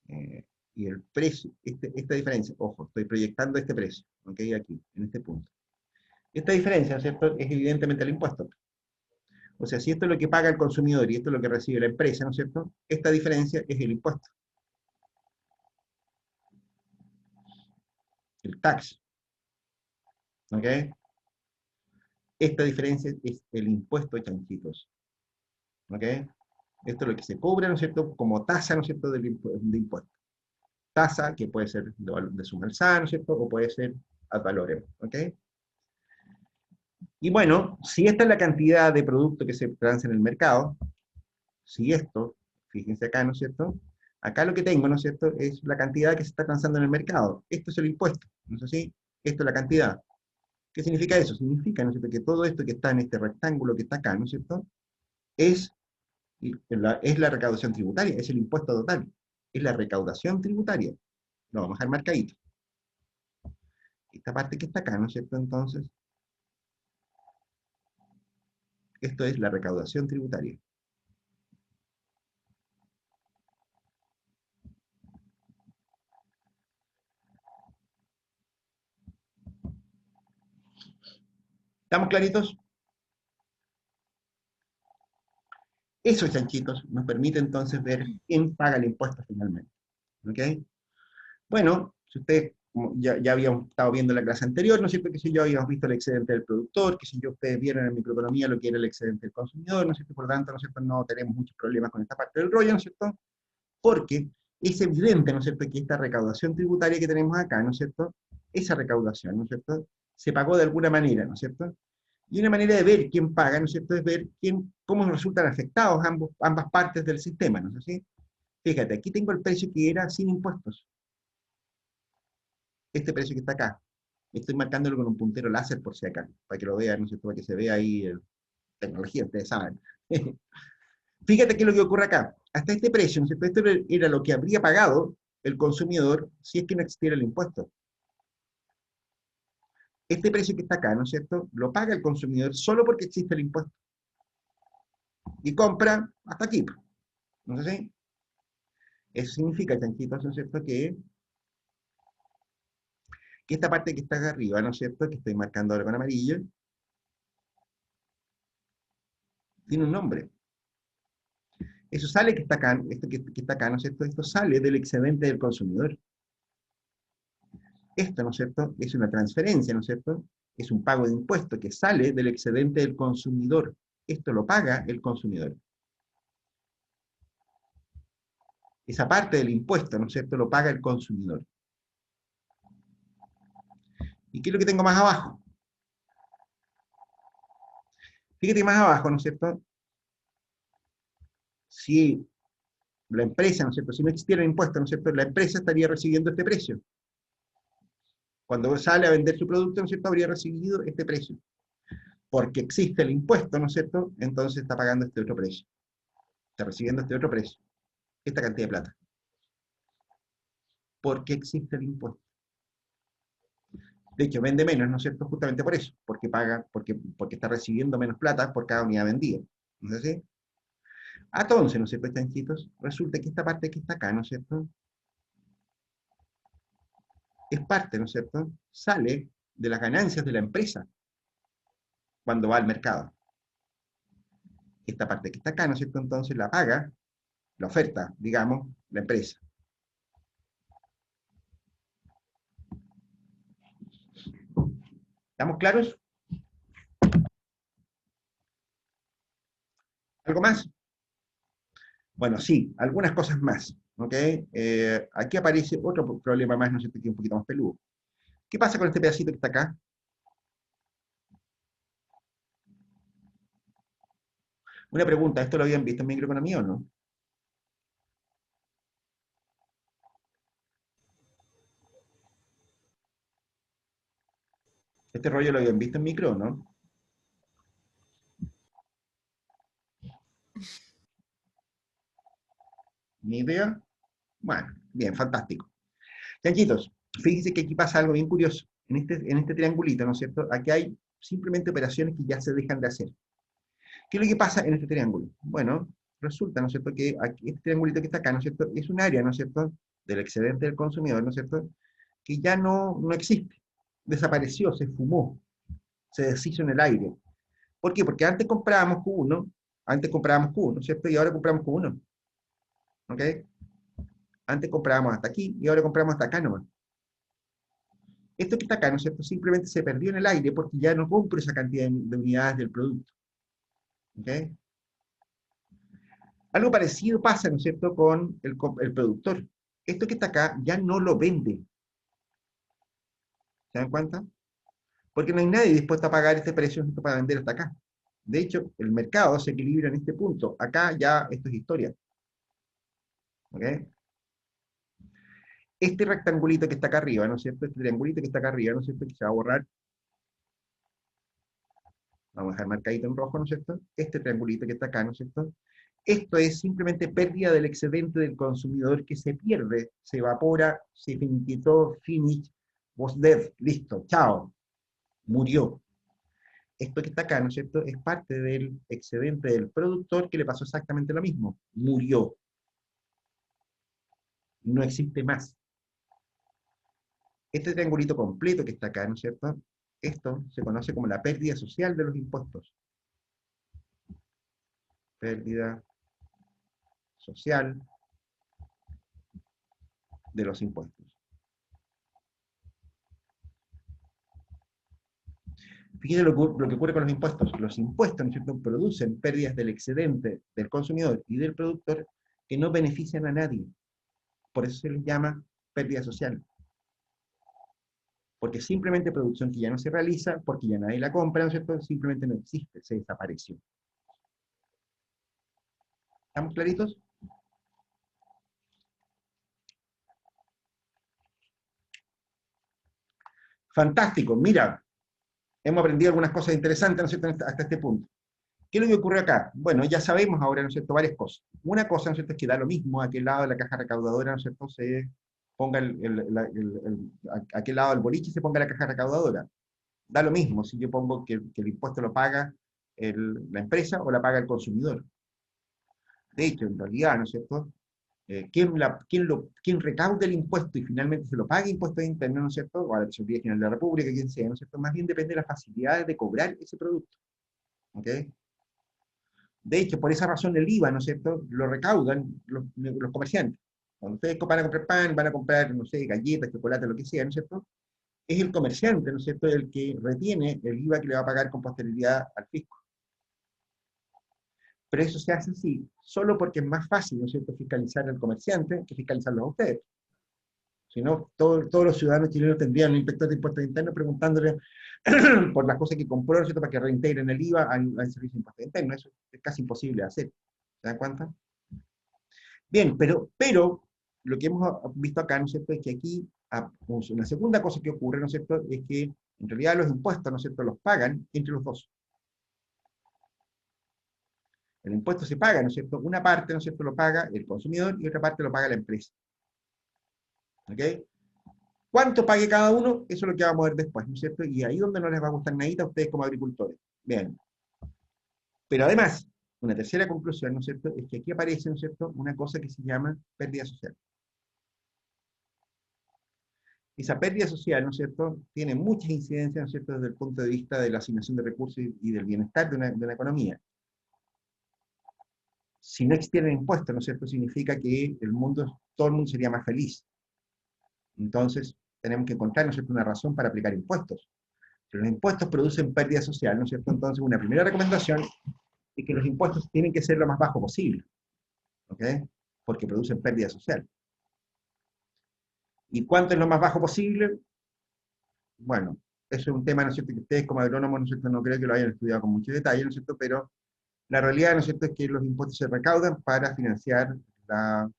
eh, y el precio, esta diferencia, ojo, estoy proyectando este precio, ¿ok? Aquí, en este punto. Esta diferencia, ¿no es cierto?, es evidentemente el impuesto. O sea, si esto es lo que paga el consumidor y esto es lo que recibe la empresa, ¿no es cierto?, esta diferencia es el impuesto, el tax, ¿ok? Esta diferencia es el impuesto, chanchitos, ¿ok? Esto es lo que se cobra, ¿no es cierto?, como tasa, ¿no es cierto?, de impuesto. Tasa que puede ser de suma alzada, ¿no es cierto?, o puede ser ad valorem, ¿ok? Y bueno, si esta es la cantidad de producto que se transa en el mercado, si esto, fíjense acá, ¿no es cierto?, acá lo que tengo, ¿no es cierto?, es la cantidad que se está transando en el mercado. Esto es el impuesto, ¿no es así? Esto es la cantidad. ¿Qué significa eso? Significa, ¿no es cierto?, que todo esto que está en este rectángulo que está acá, ¿no es cierto?, es es la recaudación tributaria, es el impuesto total, es la recaudación tributaria. Lo vamos a dejar marcadito. Esta parte que está acá, ¿no es cierto? Entonces, esto es la recaudación tributaria. ¿Estamos claritos? Esos chanchitos nos permite entonces ver quién paga el impuesto finalmente. ¿Ok? Bueno, si ustedes ya habíamos estado viendo la clase anterior, ¿no es cierto? Que si yo habíamos visto el excedente del productor, que si yo ustedes vieron en microeconomía lo que era el excedente del consumidor, ¿no es cierto? Por lo tanto, ¿no es cierto?, no tenemos muchos problemas con esta parte del rollo, ¿no es cierto? Porque es evidente, ¿no es cierto?, que esta recaudación tributaria que tenemos acá, ¿no es cierto?, esa recaudación, ¿no es cierto?, se pagó de alguna manera, ¿no es cierto? Y una manera de ver quién paga, ¿no es cierto?, es ver cómo resultan afectados ambas partes del sistema, ¿no es así? Fíjate, aquí tengo el precio que era sin impuestos. Este precio que está acá. Estoy marcándolo con un puntero láser por si acá, para que lo vean, ¿no es cierto?, para que se vea ahí tecnología, ustedes saben. Fíjate qué es lo que ocurre acá. Hasta este precio, ¿no es cierto?, esto era lo que habría pagado el consumidor si es que no existiera el impuesto. Este precio que está acá, ¿no es cierto?, lo paga el consumidor solo porque existe el impuesto. Y compra hasta aquí. ¿No es así? Eso significa, chanquitos, ¿no es cierto?, que esta parte que está acá arriba, ¿no es cierto?, que estoy marcando ahora con amarillo, tiene un nombre. Eso sale que está acá, esto que está acá, ¿no es cierto?, esto sale del excedente del consumidor. Esto, ¿no es cierto?, es una transferencia, ¿no es cierto?, es un pago de impuesto que sale del excedente del consumidor. Esto lo paga el consumidor. Esa parte del impuesto, ¿no es cierto?, lo paga el consumidor. ¿Y qué es lo que tengo más abajo? Fíjate más abajo, ¿no es cierto? Si la empresa, ¿no es cierto?, si no existiera el impuesto, ¿no es cierto?, la empresa estaría recibiendo este precio. Cuando sale a vender su producto, ¿no es cierto?, habría recibido este precio. Porque existe el impuesto, ¿no es cierto?, entonces está pagando este otro precio. Está recibiendo este otro precio. Esta cantidad de plata. porque existe el impuesto. De hecho, vende menos, ¿no es cierto? Justamente por eso, porque paga, porque está recibiendo menos plata por cada unidad vendida. ¿No es así? Entonces, ¿no es cierto, chanchitos? Resulta que esta parte que está acá, ¿no es cierto? Es parte, ¿no es cierto? Sale de las ganancias de la empresa cuando va al mercado. Esta parte que está acá, ¿no es cierto? Entonces la paga, la oferta, digamos, la empresa. ¿Estamos claros? ¿Algo más? Bueno, sí, algunas cosas más. ¿Ok? Aquí aparece otro problema más, ¿no es cierto? Que es un poquito más peludo. ¿Qué pasa con este pedacito que está acá? Una pregunta, ¿esto lo habían visto en microeconomía o no? Este rollo lo habían visto en micro, ¿no? ¿Ni idea? Bueno, bien, fantástico. Chanchitos, fíjense que aquí pasa algo bien curioso. En este triangulito, ¿no es cierto? Aquí hay simplemente operaciones que ya se dejan de hacer. ¿Qué es lo que pasa en este triángulo? Bueno, resulta, ¿no es cierto?, que aquí, este triangulito que está acá, ¿no es cierto?, es un área, ¿no es cierto?, del excedente del consumidor, ¿no es cierto?, que ya no existe. Desapareció, se fumó, se deshizo en el aire. ¿Por qué? Porque antes comprábamos Q1, ¿no es cierto?, y ahora compramos Q1. ¿Ok? Antes comprábamos hasta aquí y ahora compramos hasta acá nomás. Esto que está acá, ¿no es cierto?, simplemente se perdió en el aire porque ya no compro esa cantidad de unidades del producto. ¿Ok? Algo parecido pasa, ¿no es cierto?, con el productor. Esto que está acá ya no lo vende. ¿Se dan cuenta? Porque no hay nadie dispuesto a pagar este precio para vender hasta acá. De hecho, el mercado se equilibra en este punto. Acá ya esto es historia. ¿Ok? Este rectangulito que está acá arriba, ¿no es cierto? Este triangulito que está acá arriba, ¿no es cierto?, que se va a borrar. Vamos a dejar marcadito en rojo, ¿no es cierto? Este triangulito que está acá, ¿no es cierto? Esto es simplemente pérdida del excedente del consumidor que se pierde, se evapora, se finiquitó, finish, was dead, listo, chao, murió. Esto que está acá, ¿no es cierto?, es parte del excedente del productor que le pasó exactamente lo mismo, murió, no existe más. Este triangulito completo que está acá, ¿no es cierto?, esto se conoce como la pérdida social de los impuestos. Pérdida social de los impuestos. Fíjense lo que ocurre con los impuestos. Los impuestos, ¿no es cierto?, producen pérdidas del excedente del consumidor y del productor que no benefician a nadie. Por eso se les llama pérdida social. Porque simplemente producción que ya no se realiza, porque ya nadie la compra, ¿no es cierto?, simplemente no existe, se desapareció. ¿Estamos claritos? Fantástico, mira, hemos aprendido algunas cosas interesantes, ¿no es cierto?, hasta este punto. ¿Qué es lo que ocurre acá? Bueno, ya sabemos ahora, ¿no es cierto?, varias cosas. Una cosa, ¿no es cierto?, es que da lo mismo a qué lado de la caja recaudadora, ¿no es cierto?, se ponga a qué lado del boliche se ponga la caja recaudadora. Da lo mismo si yo pongo que el impuesto lo paga la empresa o la paga el consumidor. De hecho, en realidad, ¿no es cierto?, quien recaude el impuesto y finalmente se lo pague impuestos internos, ¿no es cierto?, o a la Tesorería General de la República, quien sea, ¿no es cierto?, más bien depende de las facilidades de cobrar ese producto. ¿Ok? De hecho, por esa razón el IVA, ¿no es cierto?, lo recaudan los comerciantes. Cuando ustedes van a comprar pan, van a comprar, no sé, galletas, chocolate, lo que sea, ¿no es cierto?, es el comerciante, ¿no es cierto?, el que retiene el IVA que le va a pagar con posterioridad al fisco. Pero eso se hace así, solo porque es más fácil, ¿no es cierto?, fiscalizar al comerciante que fiscalizarlo a ustedes. Si no, todos los ciudadanos chilenos tendrían un inspector de impuestos internos preguntándole por las cosas que compró, ¿no es cierto?, para que reintegren el IVA al servicio de impuestos internos. Eso es casi imposible de hacer. ¿Se dan cuenta? Bien, pero lo que hemos visto acá, ¿no es cierto?, es que aquí, una segunda cosa que ocurre, ¿no es cierto?, es que en realidad los impuestos, ¿no es cierto?, los pagan entre los dos. El impuesto se paga, ¿no es cierto?, una parte, ¿no es cierto?, lo paga el consumidor y otra parte lo paga la empresa. ¿Ok? ¿Cuánto pague cada uno? Eso es lo que vamos a ver después, ¿no es cierto? Y ahí donde no les va a gustar nadita a ustedes como agricultores. Bien. Pero además, una tercera conclusión, ¿no es cierto?, es que aquí aparece, ¿no es cierto?, una cosa que se llama pérdida social. Esa pérdida social, ¿no es cierto?, tiene muchas incidencias, ¿no es cierto?, desde el punto de vista de la asignación de recursos y del bienestar de una economía. Si no existieran impuestos, ¿no es cierto?, significa que todo el mundo sería más feliz. Entonces, tenemos que encontrar, ¿no es cierto?, una razón para aplicar impuestos. Pero los impuestos producen pérdida social, ¿no es cierto? Entonces, una primera recomendación es que los impuestos tienen que ser lo más bajo posible, ¿ok? Porque producen pérdida social. ¿Y cuánto es lo más bajo posible? Bueno, eso es un tema, ¿no es cierto?, que ustedes como agrónomos, ¿no es cierto?, no creo que lo hayan estudiado con mucho detalle, ¿no es cierto?, pero la realidad, ¿no es cierto?, es que los impuestos se recaudan para financiar la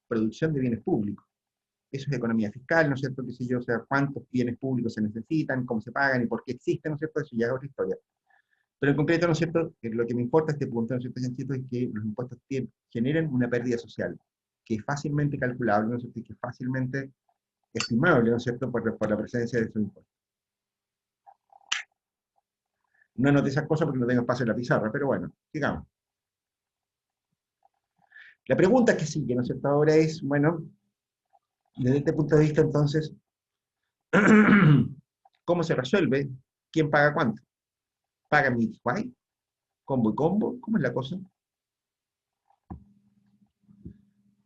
producción de bienes públicos. Eso es economía fiscal, ¿no es cierto?, qué sé yo, o sea, cuántos bienes públicos se necesitan, cómo se pagan y por qué existen, ¿no es cierto?, eso ya es otra historia. Pero en concreto, ¿no es cierto?, lo que me importa este punto, ¿no es cierto?, es que los impuestos generen una pérdida social, que es fácilmente calculable, ¿no es cierto?, y que es fácilmente estimable, ¿no es cierto?, por la presencia de esos impuestos. No anoté esas cosas porque no tengo espacio en la pizarra, pero bueno, sigamos. La pregunta que sigue, ¿no es cierto?, ahora es, bueno, desde este punto de vista, entonces, ¿cómo se resuelve? ¿Quién paga cuánto? ¿Paga Mix White? ¿Combo y combo? ¿Cómo es la cosa?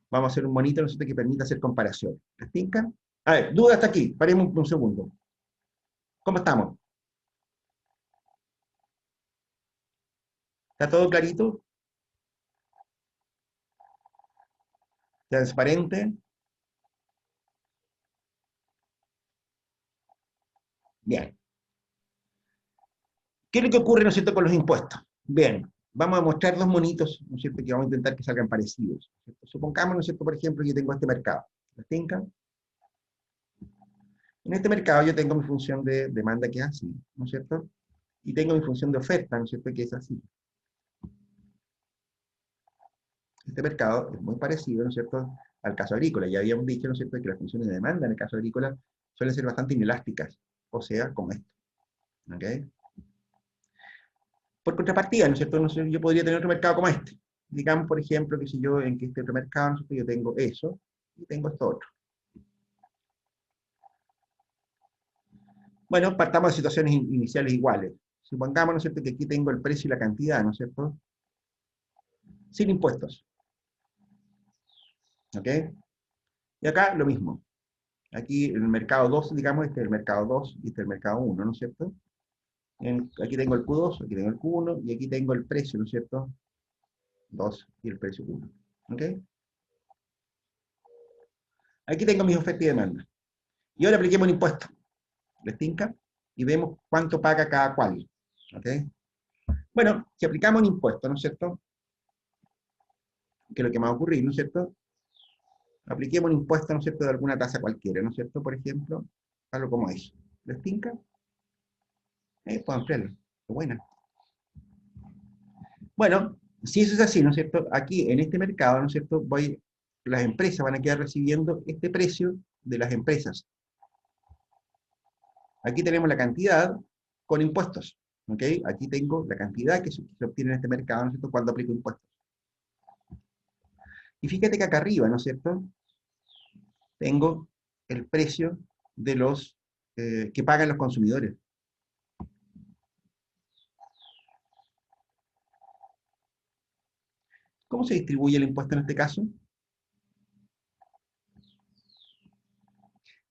Vamos a hacer un monito, ¿no es cierto?, que permita hacer comparación. ¿Les tinca? A ver, duda hasta aquí, paremos un segundo. ¿Cómo estamos? ¿Está todo clarito? ¿Transparente? Bien. ¿Qué es lo que ocurre, ¿no es cierto?, con los impuestos? Bien, vamos a mostrar dos monitos, ¿no es cierto?, que vamos a intentar que salgan parecidos. Supongamos, ¿no es cierto?, por ejemplo, que tengo este mercado. ¿Les tinca? En este mercado yo tengo mi función de demanda que es así, ¿no es cierto? Y tengo mi función de oferta, ¿no es cierto?, que es así. Este mercado es muy parecido, ¿no es cierto?, al caso agrícola. Ya habíamos dicho, ¿no es cierto?, que las funciones de demanda en el caso agrícola suelen ser bastante inelásticas, o sea, como esto. ¿Ok? Por contrapartida, ¿no es cierto?, yo podría tener otro mercado como este. Digamos, por ejemplo, que si yo en este otro mercado, ¿no es cierto?, yo tengo eso y tengo esto otro. Bueno, partamos de situaciones iniciales iguales. Supongamos, ¿no es cierto?, que aquí tengo el precio y la cantidad, ¿no es cierto?, sin impuestos. ¿Ok? Y acá lo mismo. Aquí en el mercado 2, digamos, este es el mercado 2 y este es el mercado 1, ¿no es cierto? Aquí tengo el Q2, aquí tengo el Q1 y aquí tengo el precio, ¿no es cierto? 2 y el precio 1. ¿Ok? Aquí tengo mis ofertas y demandas. Y ahora apliquemos un impuesto. ¿Les tinca? Y vemos cuánto paga cada cual. ¿Ok? Bueno, si aplicamos un impuesto, ¿no es cierto?, que es lo que me va a ocurrir, ¿no es cierto?, apliquemos un impuesto, ¿no es cierto?, de alguna tasa cualquiera, ¿no es cierto?, por ejemplo, algo como eso. ¿Les tinca? Puedo ampliarlo. Qué buena. Bueno, si eso es así, ¿no es cierto?, aquí en este mercado, ¿no es cierto?, las empresas van a quedar recibiendo este precio de las empresas. Aquí tenemos la cantidad con impuestos. ¿Ok? Aquí tengo la cantidad que se obtiene en este mercado, ¿no es cierto?, cuando aplico impuestos. Y fíjate que acá arriba, ¿no es cierto?, tengo el precio de los que pagan los consumidores. ¿Cómo se distribuye el impuesto en este caso?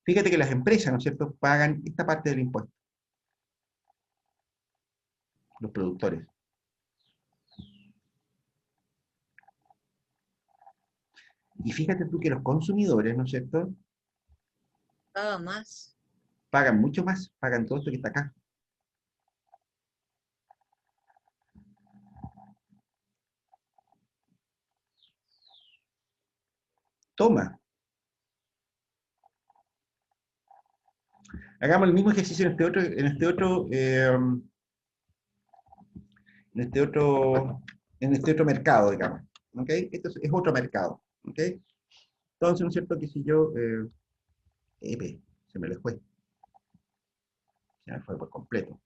Fíjate que las empresas, ¿no es cierto?, pagan esta parte del impuesto. Los productores. Y fíjate tú que los consumidores, ¿no es cierto?, Paga más. pagan mucho más, pagan todo esto que está acá. Toma. Hagamos el mismo ejercicio en este otro mercado, digamos. ¿Ok? Esto es otro mercado. ¿Ok? Entonces, ¿no es cierto? Que si yo, se me le fue, se me fue por completo.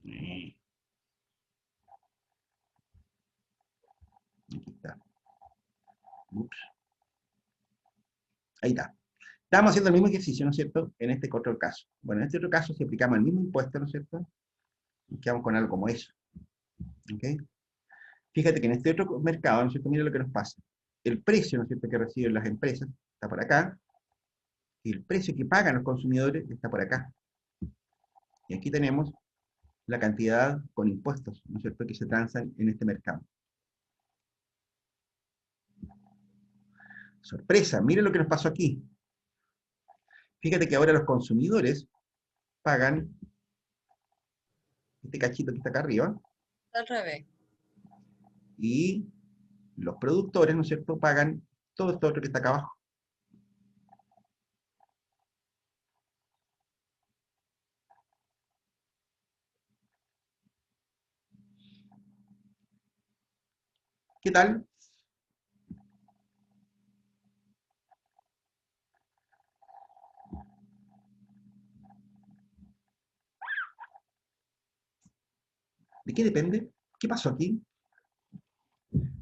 Eh, Aquí está. Ups. Ahí está. Estamos haciendo el mismo ejercicio, ¿no es cierto? En este otro caso. Bueno, en este otro caso, si aplicamos el mismo impuesto, ¿no es cierto? Nos quedamos con algo como eso. ¿Ok? Fíjate que en este otro mercado, ¿no es cierto? Mira lo que nos pasa. El precio, ¿no es cierto?, que reciben las empresas está por acá, y el precio que pagan los consumidores está por acá. Y aquí tenemos la cantidad con impuestos, ¿no es cierto?, que se transan en este mercado. Sorpresa, mire lo que nos pasó aquí. Fíjate que ahora los consumidores pagan este cachito que está acá arriba, Al revés. y los productores, ¿no es cierto?, pagan todo esto otro que está acá abajo. ¿Qué tal? ¿De qué depende? ¿Qué pasó aquí?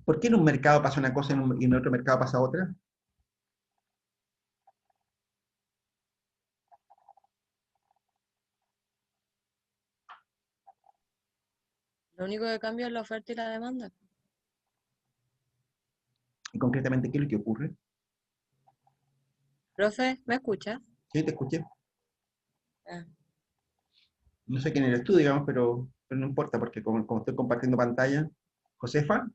¿Por qué en un mercado pasa una cosa y en otro mercado pasa otra? Lo único que cambia es la oferta y la demanda. Y concretamente, ¿qué es lo que ocurre? Profe, ¿me escucha? Sí, te escuché. Ah, No sé quién eres tú, digamos, pero no importa, porque como estoy compartiendo pantalla. ¿Josefa?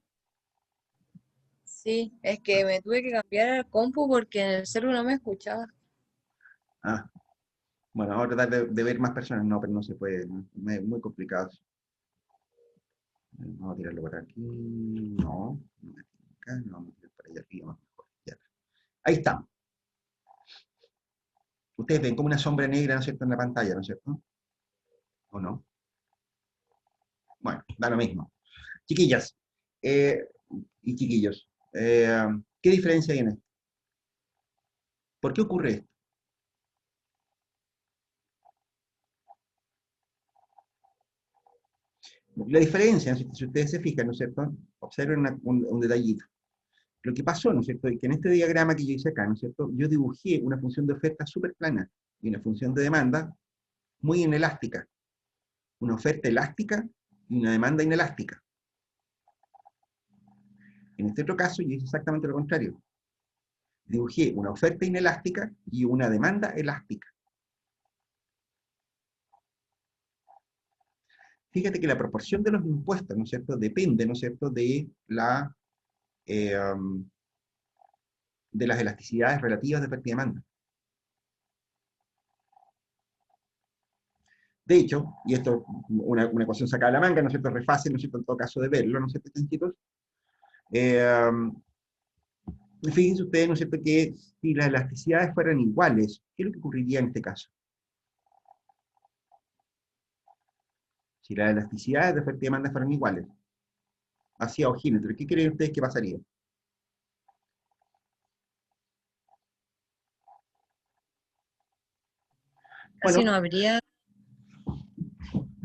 sí, es que me tuve que cambiar el compu porque en el celular no me escuchaba. Ah, bueno, vamos a tratar de ver más personas. No, pero no se puede, ¿no? Es muy complicado. Vamos a tirarlo por aquí. No, no me tiro acá, no, vamos a tirar por allá arriba, más mejor. Ya. Ahí está. Ustedes ven como una sombra negra, ¿no es cierto?, en la pantalla, ¿no es cierto? ¿O no? Bueno, da lo mismo. Chiquillas, eh, y chiquillos, ¿qué diferencia hay en esto? ¿Por qué ocurre esto? La diferencia, si ustedes se fijan, ¿no es cierto? Observen un detallito. Lo que pasó, ¿no es cierto?, es que en este diagrama que yo hice acá, ¿no es cierto?, yo dibujé una función de oferta súper plana y una función de demanda muy inelástica. Una oferta elástica y una demanda inelástica. En este otro caso, yo hice exactamente lo contrario. Dibujé una oferta inelástica y una demanda elástica. Fíjate que la proporción de los impuestos, ¿no es cierto?, depende, ¿no es cierto?, eh, um, de las elasticidades relativas de oferta y demanda. De hecho, y esto es una ecuación sacada de la manga, ¿no es cierto?, es re fácil, ¿no es cierto?, en todo caso de verlo, ¿no es cierto?, chiquitos. Fíjense ustedes, ¿no es cierto?, que si las elasticidades fueran iguales, ¿qué es lo que ocurriría en este caso? Si las elasticidades de oferta y demanda fueran iguales, hacia ojímetro, ¿qué creen ustedes que pasaría? Casi Bueno, no habría.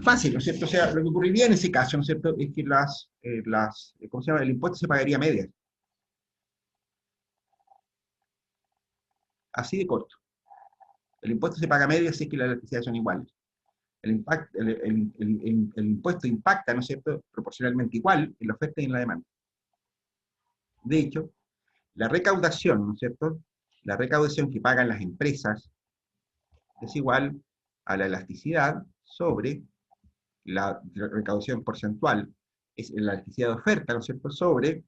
fácil, ¿no es cierto? O sea, lo que ocurriría en ese caso, ¿no es cierto?, es que ¿cómo se llama?, el impuesto se pagaría a medias. Así de corto. El impuesto se paga a medias si es que las elasticidades son iguales. El impuesto impacta, ¿no es cierto?, proporcionalmente igual en la oferta y en la demanda. De hecho, la recaudación, ¿no es cierto?, la recaudación que pagan las empresas es igual a la elasticidad sobre la recaudación porcentual, es la elasticidad de oferta, ¿no es cierto?, sobre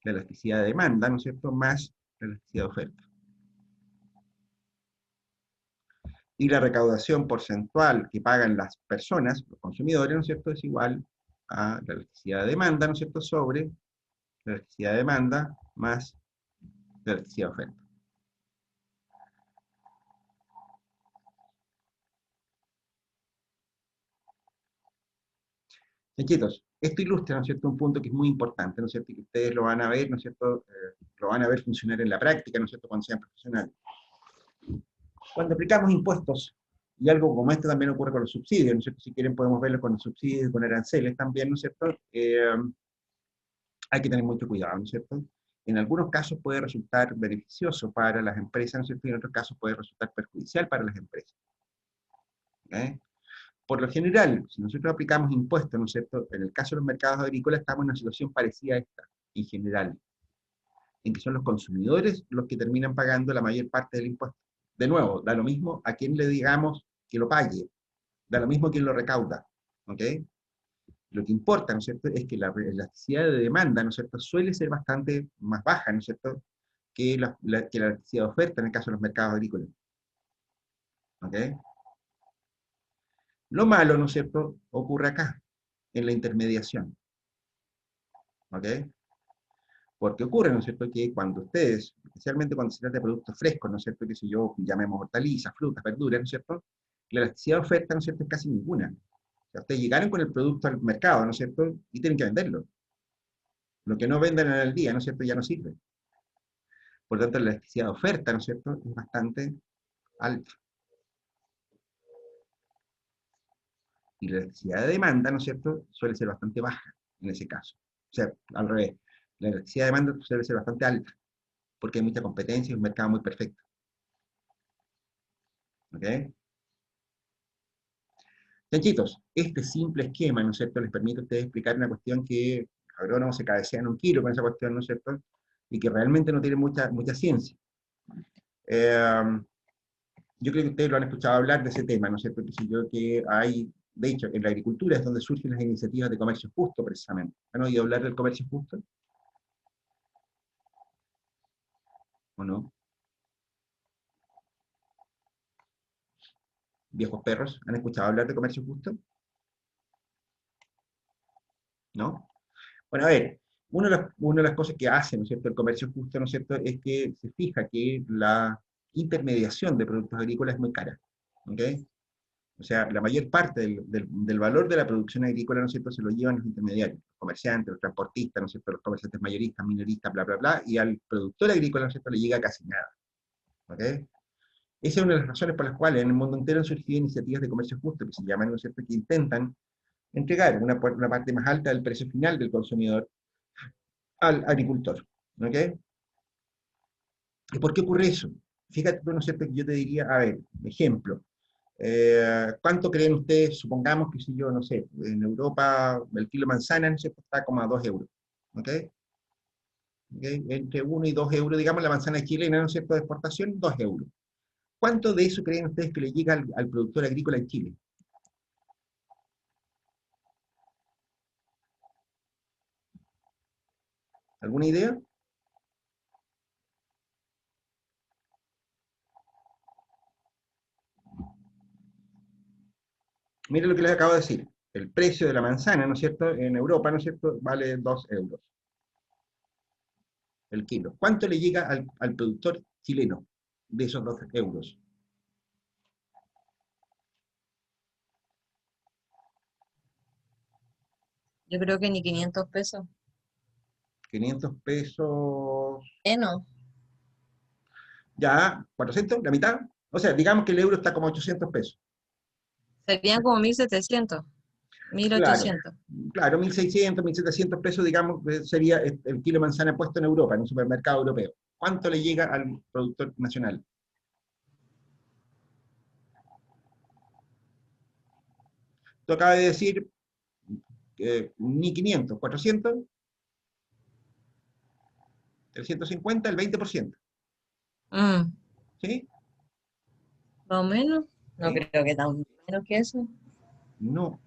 la elasticidad de demanda, ¿no es cierto?, más la elasticidad de oferta. Y la recaudación porcentual que pagan las personas, los consumidores, ¿no es cierto?, es igual a la elasticidad de demanda, ¿no es cierto?, sobre la elasticidad de demanda más la elasticidad de oferta. Chiquitos, esto ilustra, ¿no es cierto?, un punto que es muy importante, ¿no es cierto?, y que ustedes lo van a ver, ¿no es cierto?, lo van a ver funcionar en la práctica, ¿no es cierto?, cuando sean profesionales. Cuando aplicamos impuestos, y algo como esto también ocurre con los subsidios, ¿no es cierto? Si quieren podemos verlo con los subsidios, con aranceles también, ¿no es cierto? Hay que tener mucho cuidado, ¿no es cierto? En algunos casos puede resultar beneficioso para las empresas, ¿no es cierto? Y en otros casos puede resultar perjudicial para las empresas. ¿Okay? Por lo general, si nosotros aplicamos impuestos, ¿no es cierto? En el caso de los mercados agrícolas estamos en una situación parecida a esta, en general, en que son los consumidores los que terminan pagando la mayor parte del impuesto. De nuevo, da lo mismo a quien le digamos que lo pague, da lo mismo a quien lo recauda, ¿ok? Lo que importa, ¿no es cierto?, es que la elasticidad de demanda, ¿no es cierto?, suele ser bastante más baja, ¿no es cierto?, que que la elasticidad de oferta en el caso de los mercados agrícolas, ¿ok? Lo malo, ¿no es cierto?, ocurre acá, en la intermediación, ¿ok? Porque ocurre, ¿no es cierto?, que cuando ustedes, especialmente cuando se trata de productos frescos, ¿no es cierto?, que si yo llamemos hortalizas, frutas, verduras, ¿no es cierto?, la elasticidad de oferta, ¿no es cierto?, es casi ninguna. O sea, ustedes llegaron con el producto al mercado, ¿no es cierto?, y tienen que venderlo. Lo que no vendan en el día, ¿no es cierto?, ya no sirve. Por lo tanto, la elasticidad de oferta, ¿no es cierto?, es bastante alta. Y la elasticidad de demanda, ¿no es cierto?, suele ser bastante baja en ese caso. O sea, al revés, la elasticidad de demanda suele ser bastante alta, porque hay mucha competencia y un mercado muy perfecto. ¿Ok? Chanchitos, este simple esquema, ¿no es cierto?, les permite a ustedes explicar una cuestión que agrónomos se cabecean un kilo con esa cuestión, ¿no es cierto?, y que realmente no tiene mucha ciencia. Yo creo que ustedes lo han escuchado hablar de ese tema, ¿no es cierto?, que si yo que hay, de hecho, en la agricultura es donde surgen las iniciativas de comercio justo, precisamente. ¿Han oído hablar del comercio justo? ¿O no? Viejos perros, ¿han escuchado hablar de comercio justo? ¿No? Bueno, a ver, una de las cosas que hace, ¿no es cierto?, el comercio justo, ¿no es cierto?, es que se fija que la intermediación de productos agrícolas es muy cara, ¿ok? O sea, la mayor parte del valor de la producción agrícola, ¿no es cierto?, se lo llevan los intermediarios, los comerciantes, los transportistas, ¿no es cierto?, los comerciantes mayoristas, minoristas, bla, bla, bla, y al productor agrícola, ¿no es cierto?, le llega casi nada, ¿ok? Esa es una de las razones por las cuales en el mundo entero han surgido iniciativas de comercio justo, que se llaman, ¿no es cierto?, que intentan entregar una parte más alta del precio final del consumidor al agricultor, ¿ok? ¿Y por qué ocurre eso? Fíjate, ¿no es cierto?, que yo te diría, a ver, ejemplo, ¿cuánto creen ustedes? Supongamos que si yo, no sé, en Europa el kilo de manzana, ¿no es cierto?, está como a 2 euros, ¿ok? ¿Ok? Entre 1 y 2 euros, digamos, la manzana chilena, ¿no es cierto?, de exportación, 2 euros. ¿Cuánto de eso creen ustedes que le llega al productor agrícola en Chile? ¿Alguna idea? Mire lo que les acabo de decir. El precio de la manzana, ¿no es cierto?, en Europa, ¿no es cierto?, vale 2 euros el kilo. ¿Cuánto le llega al productor chileno de esos 2 euros? Yo creo que ni 500 pesos. 500 pesos, No, ya, 400, la mitad. O sea, digamos que el euro está como 800 pesos. serían como 1.700, Claro, 1.800. claro, 1.600, 1.700 pesos, digamos, sería el kilo de manzana puesto en Europa, en un supermercado europeo. ¿Cuánto le llega al productor nacional? Tú acabas de decir ni 500, 400, 350, el 20%. Mm, ¿Sí? más o menos. No ¿Sí? creo que tan menos que eso. No.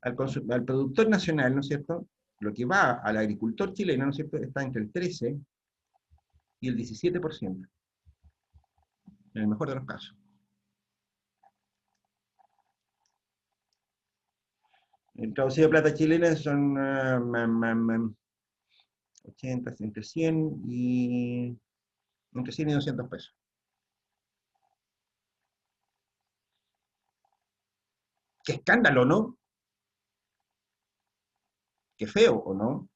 Al productor nacional, ¿no es cierto?, lo que va al agricultor chileno, ¿no es cierto?, está entre el 13 y el 17%, en el mejor de los casos. El traducido a plata chilena son 80, entre 100 y 200 pesos. ¡Qué escándalo!, ¿no? ¡Qué feo!, ¿o no?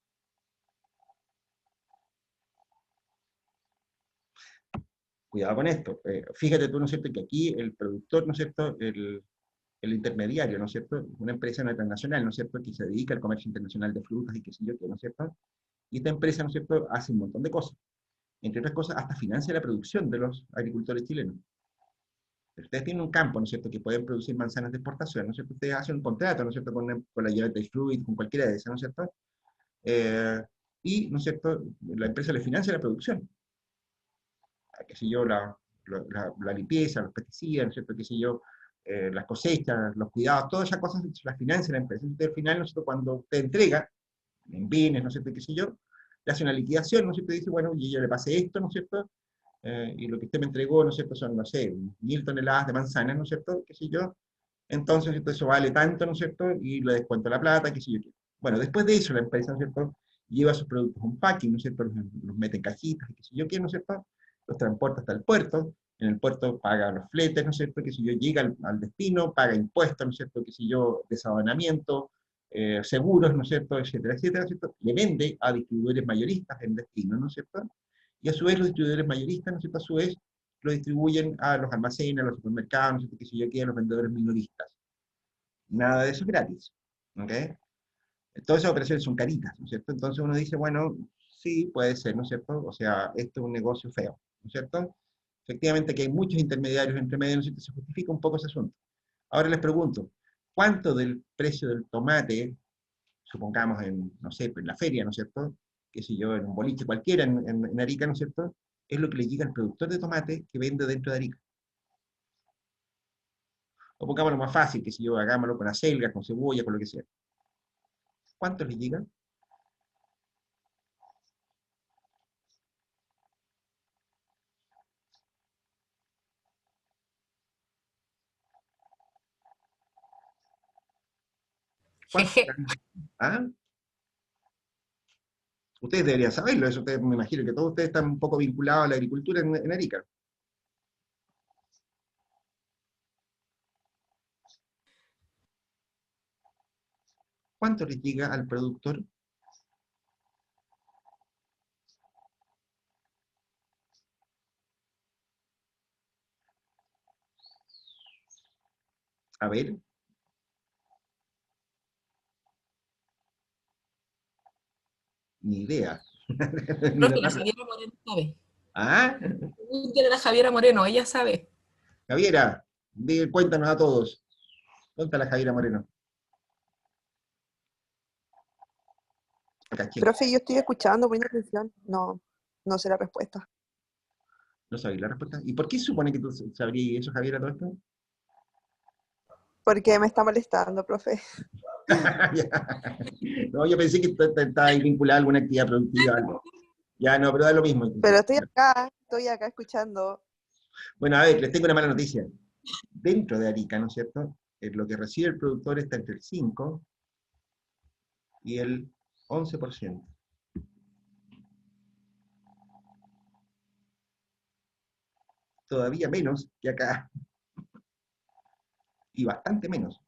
cuidado con esto. Fíjate tú, ¿no es cierto?, que aquí el productor, ¿no es cierto?, el intermediario, ¿no es cierto?, una empresa no transnacional, ¿no es cierto?, que se dedica al comercio internacional de frutas y qué sé yo qué, ¿no es cierto?, y esta empresa, ¿no es cierto?, hace un montón de cosas. Entre otras cosas, hasta financia la producción de los agricultores chilenos. Ustedes tienen un campo, ¿no es cierto?, que pueden producir manzanas de exportación, ¿no es cierto?, ustedes hacen un contrato, ¿no es cierto?, con la United Fruit, con cualquiera de esas, ¿no es cierto?, eh, y, ¿no es cierto?, la empresa le financia la producción. Qué sé yo, la limpieza, los pesticidas, ¿no es cierto?, qué sé yo, las cosechas, los cuidados, todas esas cosas las financia la empresa. Entonces, al final, ¿no es cierto?, cuando usted entrega, en bienes, ¿no es cierto?, qué sé yo, le hace una liquidación, ¿no es cierto?, y dice, bueno, y yo le pasé esto, ¿no es cierto?, y lo que usted me entregó, ¿no es cierto?, son, no sé, 1000 toneladas de manzanas, ¿no es cierto?, qué sé yo, entonces, ¿no es cierto?, eso vale tanto, ¿no es cierto?, y le descuento la plata, qué sé yo qué. Bueno, después de eso, la empresa, ¿no es cierto?, lleva sus productos a un packing, ¿no es cierto?, los mete en cajitas, qué sé yo qué, ¿no es cierto?, los transporta hasta el puerto, en el puerto paga los fletes, ¿no es cierto?, qué sé yo, llega al destino, paga impuestos, ¿no es cierto?, qué sé yo, desabanamiento, seguros, ¿no es cierto?, etcétera, etcétera, ¿no es cierto?, le vende a distribuidores mayoristas en destino, ¿no es cierto?, y a su vez los distribuidores mayoristas, ¿no es cierto?, a su vez lo distribuyen a los almacenes, a los supermercados, ¿no es cierto?, qué sé yo qué, a los vendedores minoristas. Nada de eso es gratis, ¿ok? Todas esas operaciones son caritas, ¿no es cierto? Entonces uno dice, bueno, sí, puede ser, ¿no es cierto? O sea, esto es un negocio feo, ¿no es cierto? Efectivamente que hay muchos intermediarios entre medio, ¿no es cierto? Se justifica un poco ese asunto. Ahora les pregunto, ¿cuánto del precio del tomate, supongamos en, no sé, en la feria, ¿no es cierto?, qué sé yo, en un boliche cualquiera en Arica, ¿no es cierto?, es lo que le llega al productor de tomate que vende dentro de Arica? O pongámoslo más fácil, que si yo, hagámoslo con acelga, con cebolla, con lo que sea. ¿Cuánto le llega? ¿Cuánto? Jeje. ¿Ah? Ustedes deberían saberlo, eso ustedes, me imagino que todos ustedes están un poco vinculados a la agricultura en Arica. ¿Cuánto le llega al productor? A ver, ni idea. Ni la Profe, la más- Javiera Moreno sabe. ¿Ah? Pregúntele a la Javiera Moreno, ella sabe. Javiera, cuéntanos a todos. ¿Dónde está la Javiera Moreno? Caché, Profe, yo estoy escuchando, poniendo atención. No, no sé la respuesta. no sabéis la respuesta. ¿Y por qué se supone que tú sabrías eso, Javiera, todo esto? Porque me está molestando, profe. Ya. No, yo pensé que tú estabas vinculada a alguna actividad productiva, algo. Ya, no, pero da lo mismo. Pero estoy acá escuchando. Bueno, a ver, les tengo una mala noticia. Dentro de Arica, ¿no es cierto?, lo que recibe el productor está entre el 5 y el 11%. Todavía menos que acá, y bastante menos.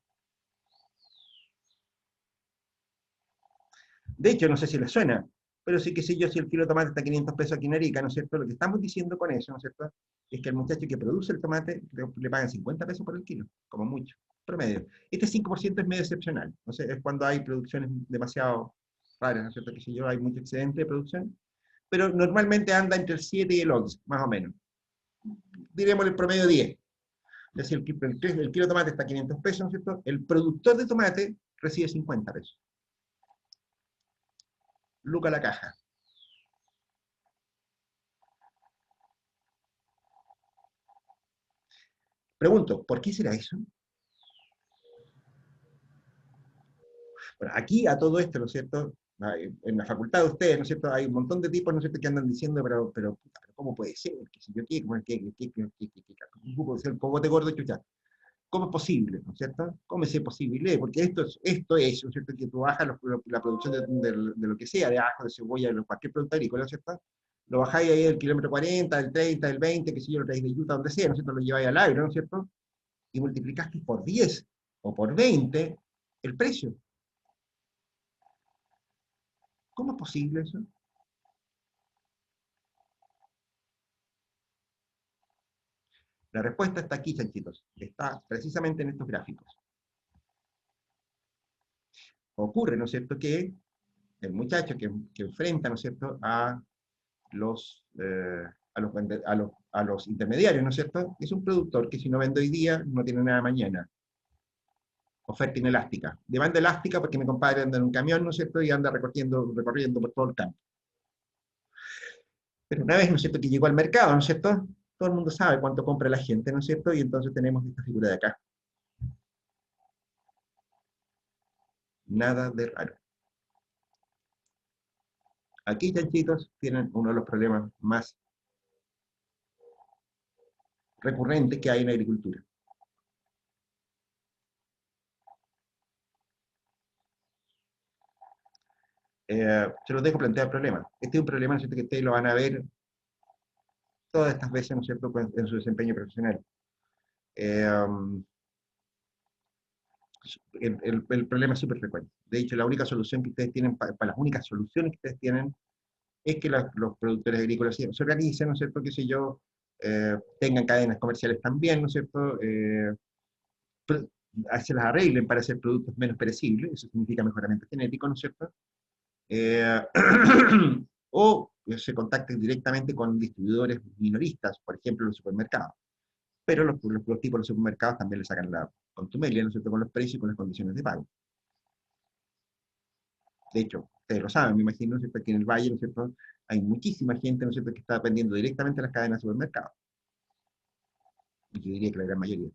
De hecho, no sé si les suena, pero sí que sé yo, si el kilo de tomate está a 500 pesos aquí en Arica, ¿no es cierto? Lo que estamos diciendo con eso, ¿no es cierto?, es que al muchacho que produce el tomate le pagan 50 pesos por el kilo, como mucho, promedio. Este 5% es medio excepcional, no sé, es cuando hay producciones demasiado raras, ¿no es cierto?, que si yo, hay mucho excedente de producción, pero normalmente anda entre el 7 y el 11, más o menos. Diremos el promedio 10. Es decir, el kilo de tomate está a 500 pesos, ¿no es cierto? El productor de tomate recibe 50 pesos. Luca la caja. Pregunto, ¿por qué será eso? Bueno, aquí a todo esto, ¿no es cierto?, en la facultad de ustedes, ¿no es cierto?, hay un montón de tipos, ¿no es cierto?, que andan diciendo, pero ¿cómo puede ser? ¿Qué sé yo qué? ¿Cómo puede ser un cogote gordo, chucha? ¿Cómo es posible, no es cierto? ¿Cómo es posible? Porque esto es, ¿no es cierto?, que tú bajas la producción de lo que sea, de ajo, de cebolla, de cualquier producto agrícola, ¿no es cierto? Lo bajáis ahí del kilómetro 40, del 30, del 20, que si yo lo traéis de Utah, donde sea, ¿no es cierto?, lo lleváis al aire, ¿no es cierto?, y multiplicaste por 10 o por 20 el precio. ¿Cómo es posible eso? La respuesta está aquí, chanchitos. Está precisamente en estos gráficos. Ocurre, ¿no es cierto?, que el muchacho que enfrenta, ¿no es cierto?, a los intermediarios, ¿no es cierto?, es un productor que si no vende hoy día, no tiene nada mañana. Oferta inelástica. Demanda elástica porque mi compadre anda en un camión, ¿no es cierto?, y anda recorriendo por todo el campo. Pero una vez, ¿no es cierto?, que llegó al mercado, ¿no es cierto?, todo el mundo sabe cuánto compra la gente, ¿no es cierto?, y entonces tenemos esta figura de acá. Nada de raro. Aquí, chanchitos, tienen uno de los problemas más recurrentes que hay en la agricultura. Se los dejo plantear el problema. Este es un problema, ¿no es cierto?, que ustedes lo van a ver todas estas veces, ¿no es cierto?, en su desempeño profesional. El problema es súper frecuente. De hecho, la única solución que ustedes tienen, para las únicas soluciones que ustedes tienen, es que los productores agrícolas se organicen, ¿no es cierto?, qué sé yo, tengan cadenas comerciales también, ¿no es cierto?, se las arreglen para hacer productos menos perecibles, eso significa mejoramiento genético, ¿no es cierto?, eh, o se contacten directamente con distribuidores minoristas, por ejemplo, los supermercados. Pero los tipos de los supermercados también le sacan la contumelia, ¿no es cierto?, con los precios y con las condiciones de pago. De hecho, ustedes lo saben, me imagino, ¿no es cierto?, que en el Valle, ¿no es cierto?, hay muchísima gente, ¿no es cierto?, que está dependiendo directamente de las cadenas de supermercados. Y yo diría que la gran mayoría.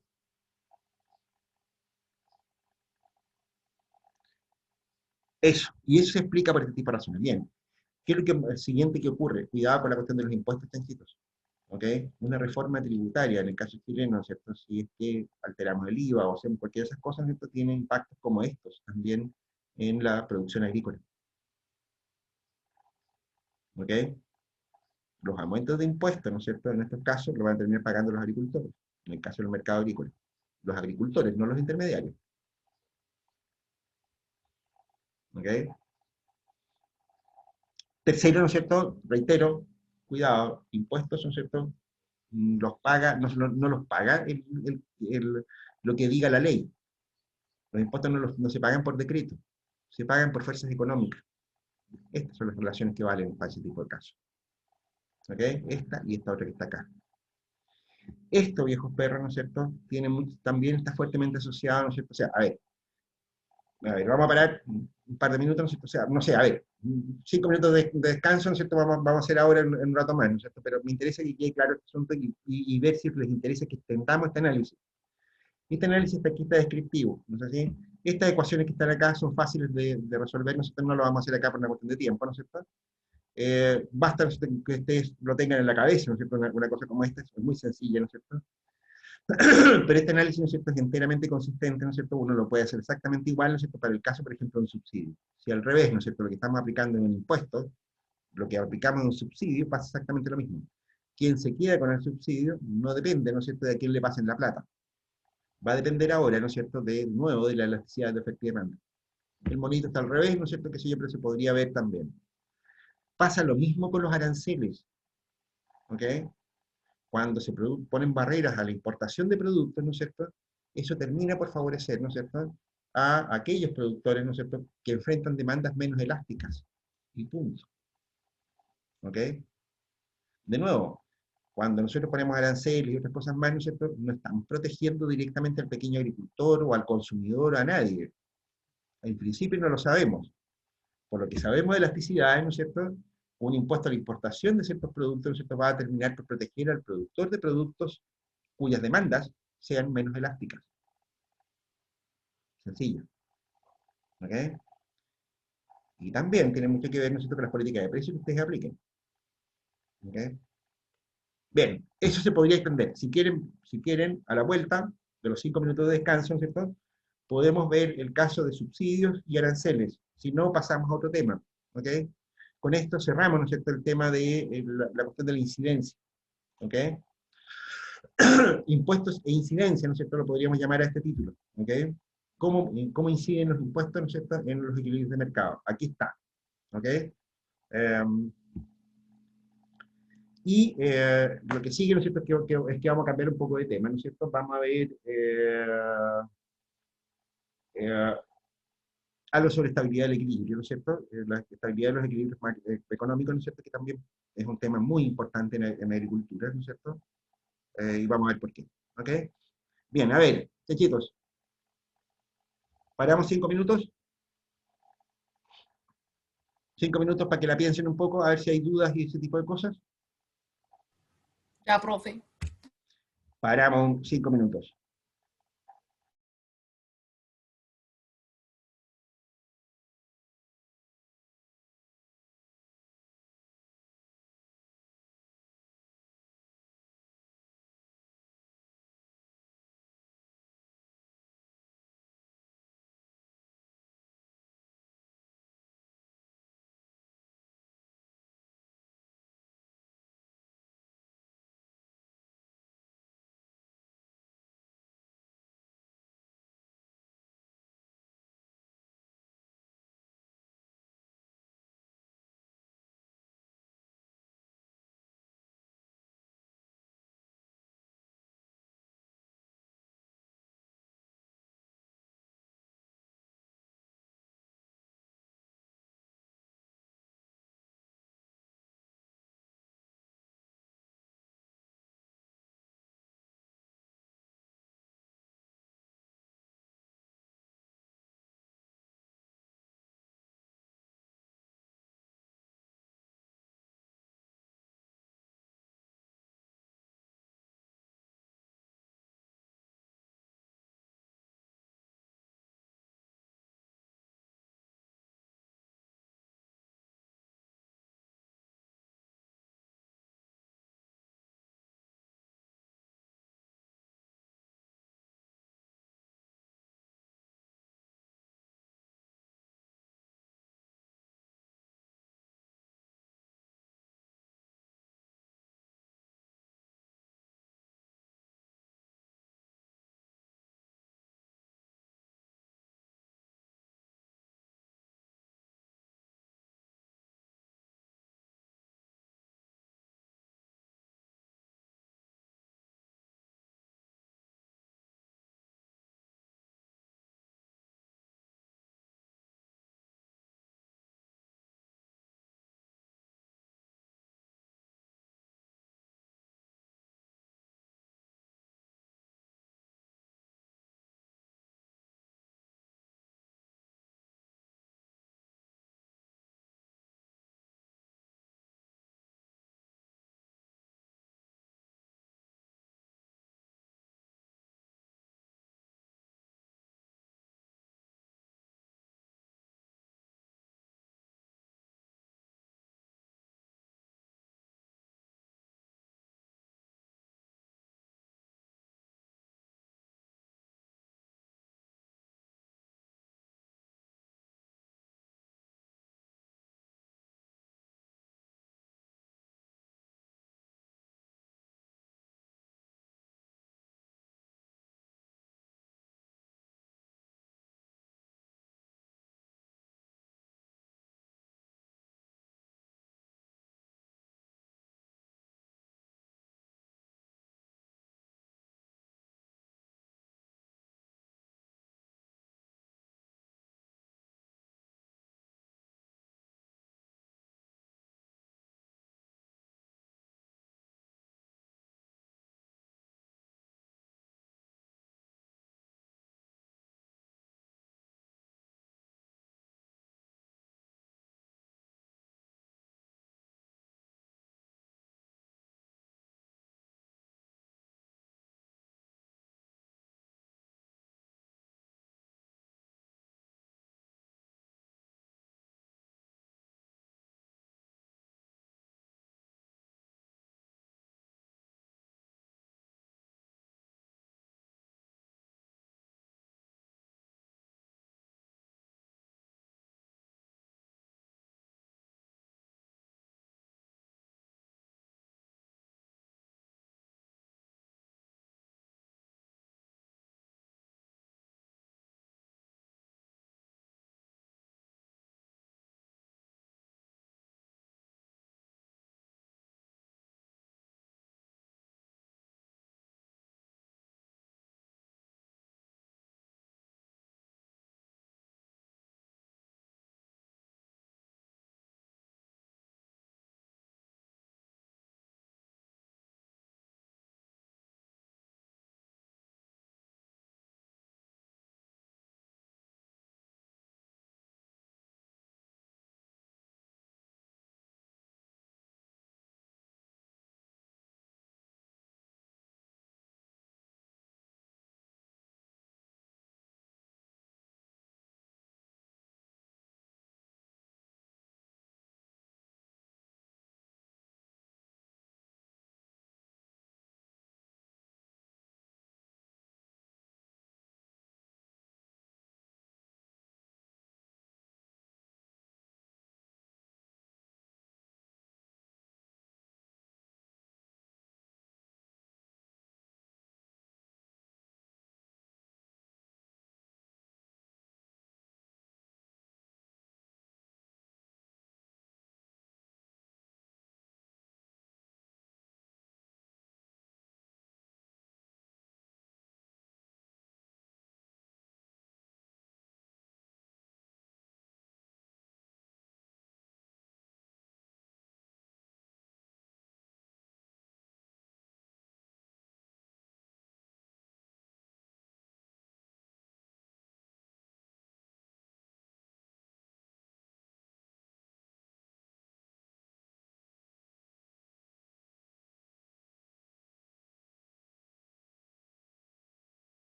Eso, y eso se explica por este tipo de razones. Bien, ¿qué es el siguiente que ocurre? Cuidado con la cuestión de los impuestos, chanchitos. ¿Ok? Una reforma tributaria, en el caso chileno, ¿no es cierto?, si es que alteramos el IVA o hacemos cualquiera de esas cosas, ¿no es cierto?, tiene impactos como estos también en la producción agrícola. ¿Ok? Los aumentos de impuestos, ¿no es cierto?, en estos casos lo van a terminar pagando los agricultores, en el caso del mercado agrícola. Los agricultores, no los intermediarios. ¿Ok? Tercero, ¿no es cierto?, reitero, cuidado, impuestos, ¿no es cierto?, los paga, no los paga lo que diga la ley. Los impuestos no se pagan por decreto, se pagan por fuerzas económicas. Estas son las relaciones que valen para ese tipo de casos. ¿Ok? Esta y esta otra que está acá. Esto, viejos perros, ¿no es cierto?, también está fuertemente asociado, ¿no es cierto? O sea, a ver, vamos a parar un par de minutos, ¿no es cierto? O sea, no sé, a ver, 5 minutos de descanso, ¿no es cierto?, vamos a hacer ahora en un rato más, ¿no es cierto? Pero me interesa que quede claro este asunto y ver si les interesa que extendamos este análisis. Este análisis aquí está descriptivo, ¿no es así? Estas ecuaciones que están acá son fáciles de resolver, nosotros no lo vamos a hacer acá por una cuestión de tiempo, ¿no es cierto? Basta que ustedes lo tengan en la cabeza, ¿no es cierto? Una cosa como esta es muy sencilla, ¿no es cierto? Pero este análisis, ¿no es cierto?, es enteramente consistente, ¿no es cierto? Uno lo puede hacer exactamente igual, ¿no es cierto?, para el caso, por ejemplo, de un subsidio. Si al revés, ¿no es cierto?, lo que estamos aplicando en un impuesto, lo que aplicamos en un subsidio, pasa exactamente lo mismo. Quien se queda con el subsidio no depende, ¿no es cierto?, de a quién le pasen la plata. Va a depender ahora, ¿no es cierto?, de nuevo, de la elasticidad de oferta y demanda. El monito está al revés, ¿no es cierto?, que siempre se podría ver también. Pasa lo mismo con los aranceles, ¿ok? Cuando se ponen barreras a la importación de productos, ¿no es cierto?, eso termina por favorecer, ¿no es cierto?, a aquellos productores, ¿no es cierto?, que enfrentan demandas menos elásticas. Y punto. ¿Ok? De nuevo, cuando nosotros ponemos aranceles y otras cosas más, ¿no es cierto?, no estamos protegiendo directamente al pequeño agricultor o al consumidor o a nadie. En principio no lo sabemos. Por lo que sabemos de elasticidades, ¿no es cierto?, un impuesto a la importación de ciertos productos, ¿no es cierto?, va a terminar por proteger al productor de productos cuyas demandas sean menos elásticas. Sencillo. ¿Ok? Y también tiene mucho que ver, ¿no es cierto?, con las políticas de precios que ustedes apliquen. ¿Ok? Bien, eso se podría extender. Si quieren, a la vuelta de los 5 minutos de descanso, ¿no es cierto?, podemos ver el caso de subsidios y aranceles. Si no, pasamos a otro tema. ¿Ok? Con esto cerramos, ¿no es cierto?, el tema de la cuestión de la incidencia. ¿Ok? Impuestos e incidencia, ¿no es cierto?, lo podríamos llamar a este título. ¿Ok? ¿Cómo inciden los impuestos, ¿no es cierto?, en los equilibrios de mercado? Aquí está. ¿Ok? Y lo que sigue, ¿no es cierto?, es que vamos a cambiar un poco de tema, ¿no es cierto? Vamos a ver eh, algo sobre estabilidad del equilibrio, ¿no es cierto? La estabilidad de los equilibrios económicos, ¿no es cierto?, que también es un tema muy importante en la agricultura, ¿no es cierto? Y vamos a ver por qué, ¿ok? Bien, a ver, chicos, paramos 5 minutos. 5 minutos para que la piensen un poco, a ver si hay dudas y ese tipo de cosas. Ya, profe. Paramos 5 minutos.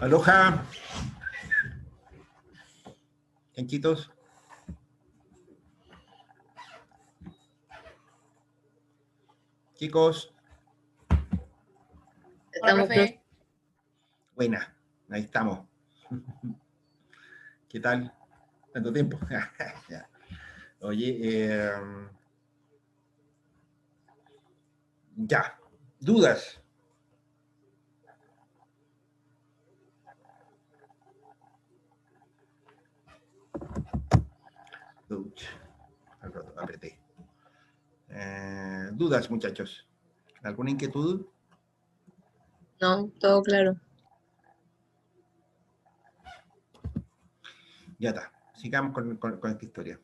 Aloha. Chanchitos. Chicos, Hola, Estamos profe. buena, ahí estamos. ¿Qué tal? ¿Tanto tiempo? Ya. Oye, ya, dudas. Ouch, al rato apreté. Dudas, muchachos. ¿Alguna inquietud? No, todo claro. Ya está. Sigamos con esta historia.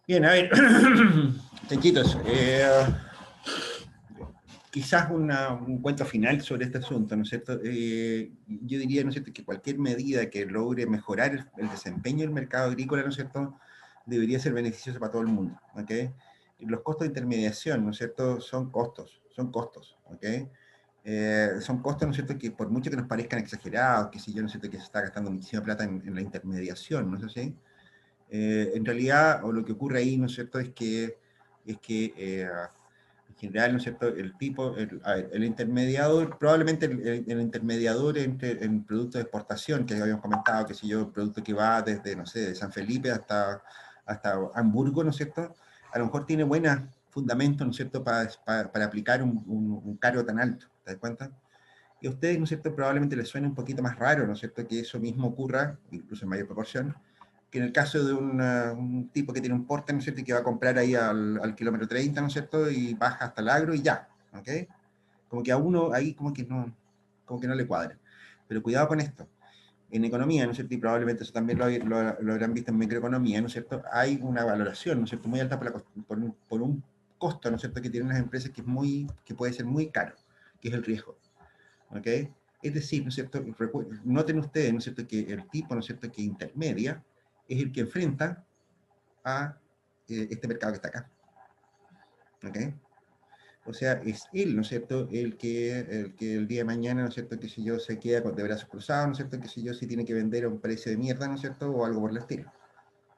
Bien, a ver. Chanchitos, quizás un cuento final sobre este asunto, ¿no es cierto? Yo diría, ¿no es cierto?, que cualquier medida que logre mejorar el desempeño del mercado agrícola, ¿no es cierto?, debería ser beneficioso para todo el mundo, ¿ok? Los costos de intermediación, ¿no es cierto?, son costos, ¿ok? Son costos, ¿no es cierto?, que por mucho que nos parezcan exagerados, que si yo, ¿no es cierto?, que se está gastando muchísima plata en la intermediación, ¿no es así? En realidad, o lo que ocurre ahí, ¿no es cierto?, es que en general, ¿no es cierto?, a ver, el intermediador, probablemente el intermediador en productos de exportación, que habíamos comentado, que si yo, producto que va desde, no sé, de San Felipe hasta Hamburgo, ¿no es cierto?, a lo mejor tiene buenos fundamentos, ¿no es cierto?, para aplicar un cargo tan alto, ¿te das cuenta? Y a ustedes, ¿no es cierto?, probablemente les suene un poquito más raro, ¿no es cierto?, que eso mismo ocurra, incluso en mayor proporción, que en el caso de un tipo que tiene un porte, ¿no es cierto?, y que va a comprar ahí al kilómetro 30, ¿no es cierto?, y baja hasta el agro y ya, ¿ok? Como que a uno ahí como que no le cuadra. Pero cuidado con esto. En economía, ¿no es cierto?, y probablemente eso también lo habrán visto en microeconomía, ¿no es cierto?, hay una valoración, ¿no es cierto?, muy alta por un costo, ¿no es cierto?, que tienen las empresas que puede ser muy caro, que es el riesgo, ¿ok? Es decir, ¿no es cierto?, noten ustedes, ¿no es cierto?, que el tipo, ¿no es cierto?, que intermedia es el que enfrenta a este mercado que está acá, ¿ok? O sea, es él, ¿no es cierto?, el que el día de mañana, ¿no es cierto?, que si yo se queda de brazos cruzados, ¿no es cierto?, que si yo si tiene que vender a un precio de mierda, ¿no es cierto?, o algo por el estilo.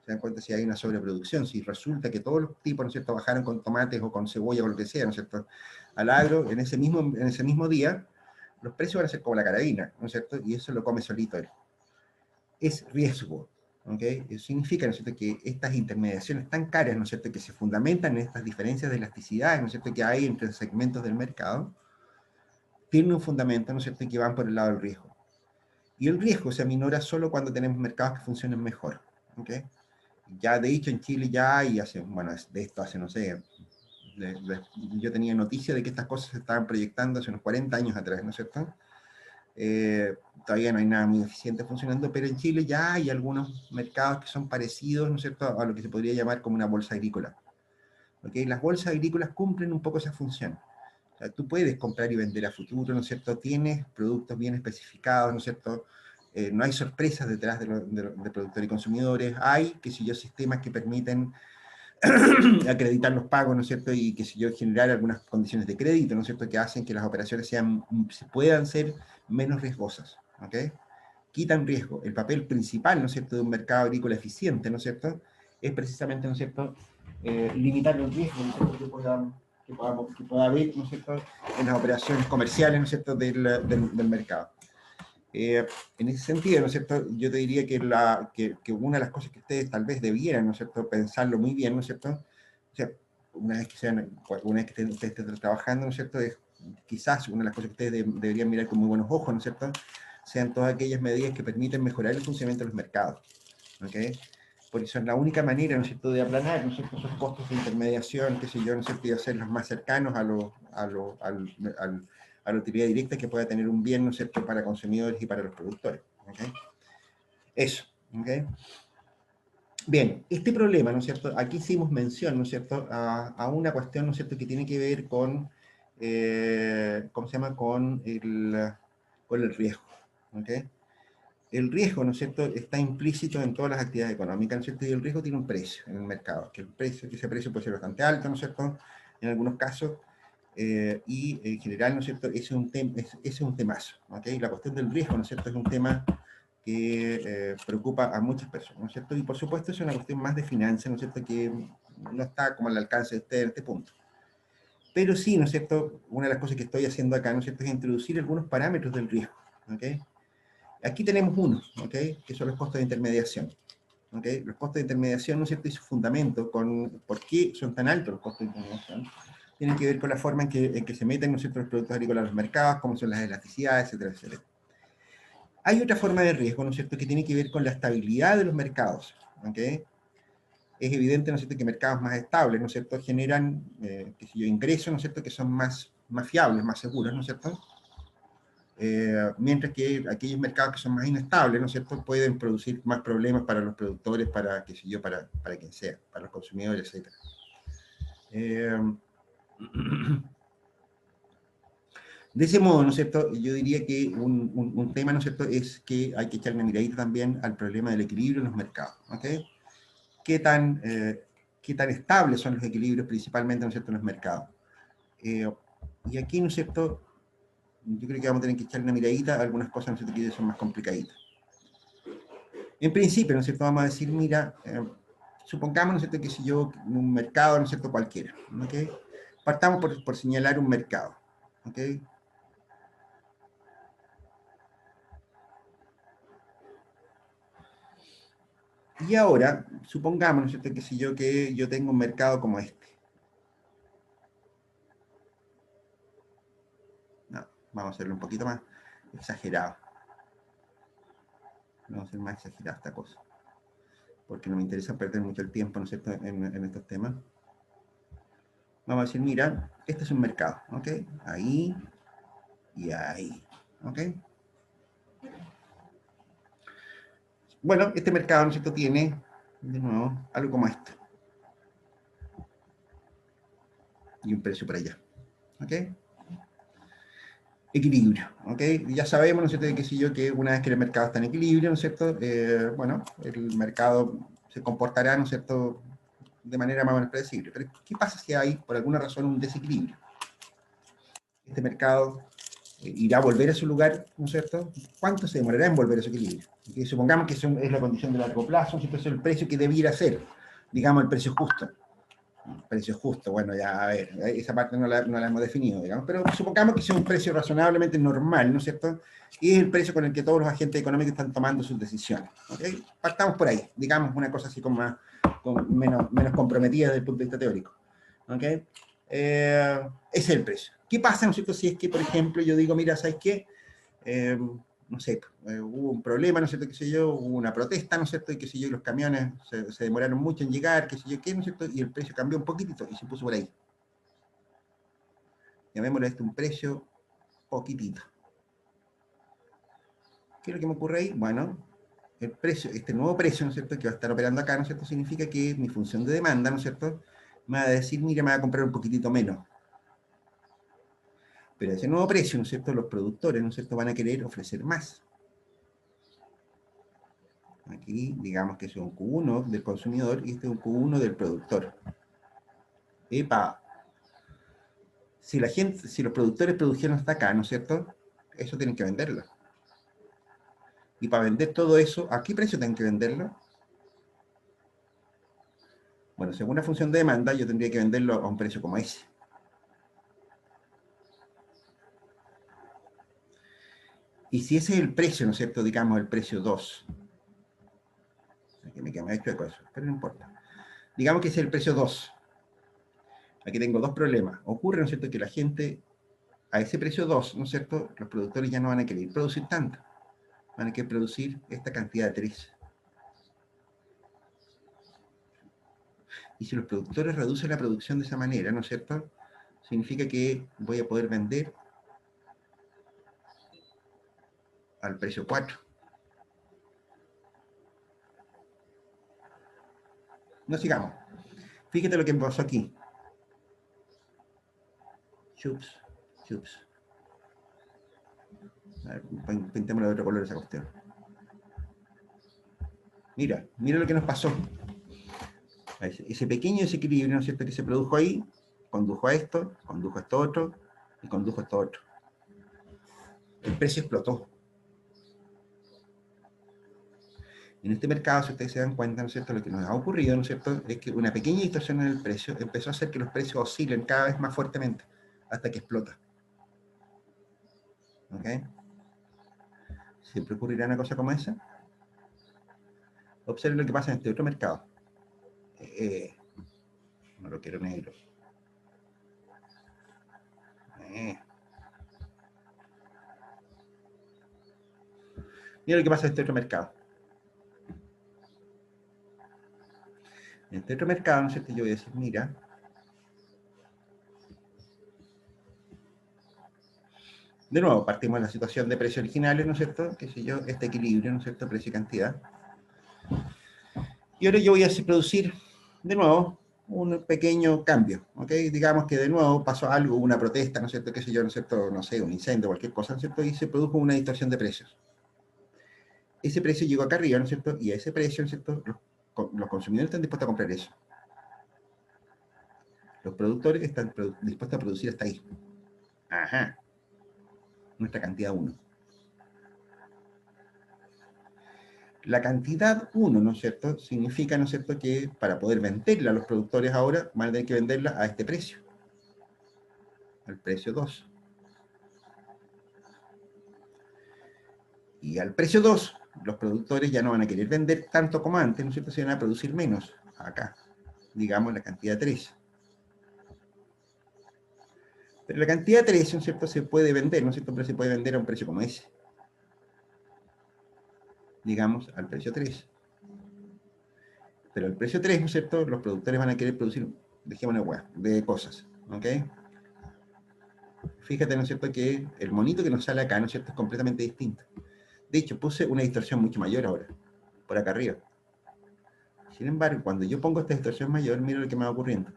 Se dan cuenta si hay una sobreproducción, si resulta que todos los tipos, ¿no es cierto?, bajaron con tomates o con cebolla o lo que sea, ¿no es cierto?, al agro, en ese mismo día, los precios van a ser como la carabina, ¿no es cierto?, y eso lo come solito él. Es riesgo, ¿ok? Eso significa, ¿no es cierto?, que estas intermediaciones tan caras, ¿no es cierto?, que se fundamentan en estas diferencias de elasticidad, ¿no es cierto?, que hay entre segmentos del mercado, tienen un fundamento, ¿no es cierto?, y que van por el lado del riesgo. Y el riesgo se aminora solo cuando tenemos mercados que funcionen mejor, ¿ok? Ya de hecho en Chile ya hay, bueno, de esto hace, no sé, yo tenía noticia de que estas cosas se estaban proyectando hace unos 40 años atrás, ¿no es cierto? Todavía no hay nada muy eficiente funcionando, pero en Chile ya hay algunos mercados que son parecidos, ¿no es cierto?, a lo que se podría llamar como una bolsa agrícola. ¿Okay? Las bolsas agrícolas cumplen un poco esa función. O sea, tú puedes comprar y vender a futuro, ¿no es cierto? Tienes productos bien especificados, ¿no es cierto? No hay sorpresas detrás de productores y consumidores. Hay, qué sé yo, sistemas que permiten acreditar los pagos, ¿no es cierto? Y que si yo generar algunas condiciones de crédito, ¿no es cierto? Que hacen que las operaciones puedan ser menos riesgosas, ¿ok? Quitan riesgo. El papel principal, ¿no es cierto?, de un mercado agrícola eficiente, ¿no es cierto?, es precisamente, ¿no es cierto?, limitar los riesgos, ¿no es cierto?, que pueda haber, ¿no es cierto?, en las operaciones comerciales, ¿no es cierto?, del mercado. En ese sentido, ¿no es cierto?, yo te diría que una de las cosas que ustedes tal vez debieran, ¿no es cierto?, pensarlo muy bien, ¿no es cierto?, o sea, una vez que ustedes estén trabajando, ¿no es cierto?, quizás una de las cosas que ustedes deberían mirar con muy buenos ojos, ¿no es cierto?, sean todas aquellas medidas que permiten mejorar el funcionamiento de los mercados, ¿ok? Porque son la única manera, ¿no es cierto?, de aplanar, ¿no es cierto?, esos costos de intermediación, qué sé yo, ¿no es cierto?, y hacerlos más cercanos a la utilidad directa que pueda tener un bien, ¿no es cierto?, para consumidores y para los productores, ¿ok? Eso, ¿ok? Bien, este problema, ¿no es cierto?, aquí hicimos mención, ¿no es cierto?, a una cuestión, ¿no es cierto?, que tiene que ver con, ¿cómo se llama?, con con el riesgo. ¿Ok? El riesgo, ¿no es cierto?, está implícito en todas las actividades económicas, ¿no es cierto? Y el riesgo tiene un precio en el mercado, que ese precio puede ser bastante alto, ¿no es cierto?, en algunos casos, y en general, ¿no es cierto?, ese es un temazo, ¿ok? La cuestión del riesgo, ¿no es cierto?, es un tema que preocupa a muchas personas, ¿no es cierto? Y por supuesto es una cuestión más de finanzas, ¿no es cierto?, que no está como al alcance de ustedes en este punto. Pero sí, ¿no es cierto?, una de las cosas que estoy haciendo acá, ¿no es cierto?, es introducir algunos parámetros del riesgo, ¿ok? Aquí tenemos unos, ¿ok?, que son los costos de intermediación. ¿Ok? Los costos de intermediación, ¿no es cierto?, y su fundamento, por qué son tan altos los costos de intermediación, tienen que ver con la forma en que se meten, ¿no es cierto?, los productos agrícolas a los mercados, cómo son las elasticidades, etcétera, etcétera. Hay otra forma de riesgo, ¿no es cierto?, que tiene que ver con la estabilidad de los mercados. ¿Ok? Es evidente, ¿no es cierto?, que mercados más estables, ¿no es cierto?, generan, qué sé yo, ingresos, ¿no es cierto?, que son más fiables, más seguros, ¿no es cierto?, mientras que aquellos mercados que son más inestables, ¿no es cierto?, pueden producir más problemas para los productores, para, qué sé yo, para quien sea, para los consumidores, etc. De ese modo, ¿no es cierto?, yo diría que un tema, ¿no es cierto?, es que hay que echar una miradita también al problema del equilibrio en los mercados. ¿Ok? ¿Qué tan estables son los equilibrios, principalmente, ¿no es cierto?, en los mercados? Y aquí, ¿no es cierto?, yo creo que vamos a tener que echar una miradita a algunas cosas, ¿no es cierto?, que son más complicaditas. En principio, ¿no es cierto?, vamos a decir, mira, supongamos, ¿no es cierto?, que si yo, un mercado, ¿no es cierto?, cualquiera, ¿ok? Partamos por señalar un mercado, ¿ok? Y ahora, supongamos, ¿no es cierto?, que yo tengo un mercado como este. No, vamos a hacerlo un poquito más exagerado. Vamos a hacer más exagerada esta cosa, porque no me interesa perder mucho el tiempo, ¿no es cierto?, en estos temas. Vamos a decir, mira, este es un mercado, ¿ok? Ahí y ahí, ¿ok? Bueno, este mercado, ¿no es cierto?, tiene, de nuevo, algo como esto. Y un precio por allá, ¿ok? Equilibrio, ¿ok? Ya sabemos, ¿no es cierto?, que una vez que el mercado está en equilibrio, ¿no es cierto?, bueno, el mercado se comportará, ¿no es cierto?, de manera más o menos predecible. Pero, ¿qué pasa si hay, por alguna razón, un desequilibrio? Este mercado irá a volver a su lugar, ¿no es cierto? ¿Cuánto se demorará en volver a su equilibrio? ¿Okay? Supongamos que eso es la condición de largo plazo, ¿no es cierto?, es el precio que debiera ser, digamos, el precio justo. Precio justo, bueno, ya, a ver, esa parte no la hemos definido, digamos, pero supongamos que sea un precio razonablemente normal, ¿no es cierto?, y es el precio con el que todos los agentes económicos están tomando sus decisiones, ¿ok? Partamos por ahí, digamos, una cosa así como menos comprometida desde el punto de vista teórico, ¿ok? Ese es el precio. ¿Qué pasa, ¿no es cierto?, si es que, por ejemplo, yo digo, mira, ¿sabes qué?, no sé, hubo un problema, ¿no es cierto?, qué sé yo, hubo una protesta, ¿no es cierto?, y qué sé yo, y los camiones se demoraron mucho en llegar, qué sé yo, qué, ¿no es cierto?, y el precio cambió un poquitito y se puso por ahí. Llamémosle a esto un precio poquitito. ¿Qué es lo que me ocurre ahí? Bueno, el precio, este nuevo precio, ¿no es cierto?, que va a estar operando acá, ¿no es cierto?, significa que mi función de demanda, ¿no es cierto?, me va a decir, mira, me va a comprar un poquitito menos. Pero ese nuevo precio, ¿no es cierto?, los productores, ¿no es cierto?, van a querer ofrecer más. Aquí, digamos que es un Q1 del consumidor y este es un Q1 del productor. Epa, si los productores produjeron hasta acá, ¿no es cierto?, eso tienen que venderlo. Y para vender todo eso, ¿a qué precio tienen que venderlo? Bueno, según la función de demanda, yo tendría que venderlo a un precio como ese. Y si ese es el precio, ¿no es cierto?, digamos el precio 2. Aquí me queda hecho de cosas, pero no importa. Digamos que ese es el precio 2. Aquí tengo dos problemas. Ocurre, ¿no es cierto?, que la gente, a ese precio 2, ¿no es cierto?, los productores ya no van a querer producir tanto. Van a querer producir esta cantidad de 3. Y si los productores reducen la producción de esa manera, ¿no es cierto?, significa que voy a poder vender al precio 4. No sigamos. Fíjate lo que pasó aquí. Chups, chups. A ver, pintémoslo de otro color esa cuestión. Mira lo que nos pasó. Ese pequeño desequilibrio, ¿no es cierto?, que se produjo ahí, condujo a esto otro, y condujo a esto otro. El precio explotó. En este mercado, si ustedes se dan cuenta, ¿no es cierto?, lo que nos ha ocurrido, ¿no es cierto?, es que una pequeña distorsión en el precio empezó a hacer que los precios oscilen cada vez más fuertemente, hasta que explota. ¿Ok? ¿Siempre ocurrirá una cosa como esa? Observen lo que pasa en este otro mercado. No lo quiero negro. Mira lo que pasa en este otro mercado. En este otro mercado, ¿no es cierto?, yo voy a decir, mira, de nuevo, partimos de la situación de precios originales, ¿no es cierto?, qué sé yo, este equilibrio, ¿no es cierto?, precio y cantidad. Y ahora yo voy a producir, de nuevo, un pequeño cambio, ¿ok? Digamos que de nuevo pasó algo, una protesta, ¿no es cierto?, qué sé yo, ¿no es cierto?, no sé, un incendio, cualquier cosa, ¿no es cierto?, y se produjo una distorsión de precios. Ese precio llegó acá arriba, ¿no es cierto?, y a ese precio, ¿no es cierto?, los consumidores están dispuestos a comprar eso. Los productores están dispuestos a producir hasta ahí. Ajá. Nuestra cantidad 1. La cantidad 1, ¿no es cierto?, significa, ¿no es cierto?, que para poder venderla a los productores ahora, van a tener que venderla a este precio. Al precio 2. Y al precio 2, los productores ya no van a querer vender tanto como antes, ¿no es cierto?, se van a producir menos. Acá, digamos la cantidad 3. Pero la cantidad 3, ¿no es cierto?, se puede vender, ¿no es cierto?, pero se puede vender a un precio como ese. Digamos, al precio 3. Pero al precio 3, ¿no es cierto?, los productores van a querer producir, dejémosle hueá, de cosas, ¿ok? Fíjate, ¿no es cierto?, que el monito que nos sale acá, ¿no es cierto?, es completamente distinto. De hecho, puse una distorsión mucho mayor ahora, por acá arriba. Sin embargo, cuando yo pongo esta distorsión mayor, mira lo que me va ocurriendo.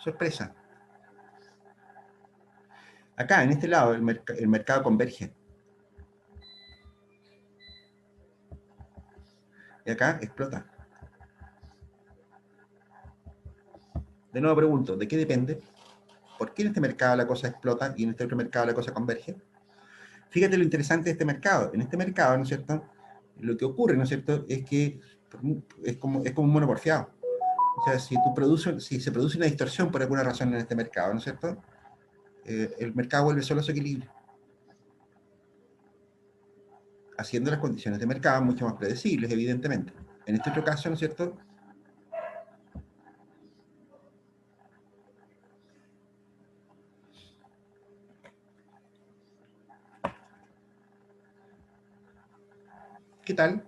Sorpresa. Acá, en este lado, el mercado converge. Y acá explota. De nuevo pregunto, ¿de qué depende? ¿Por qué en este mercado la cosa explota y en este otro mercado la cosa converge? Fíjate lo interesante de este mercado. En este mercado, ¿no es cierto?, lo que ocurre, ¿no es cierto?, es que es como un mono porfiado. O sea, si se produce una distorsión por alguna razón en este mercado, ¿no es cierto?, el mercado vuelve solo a su equilibrio, haciendo las condiciones de mercado mucho más predecibles, evidentemente. En este otro caso, ¿no es cierto?, ¿qué tal?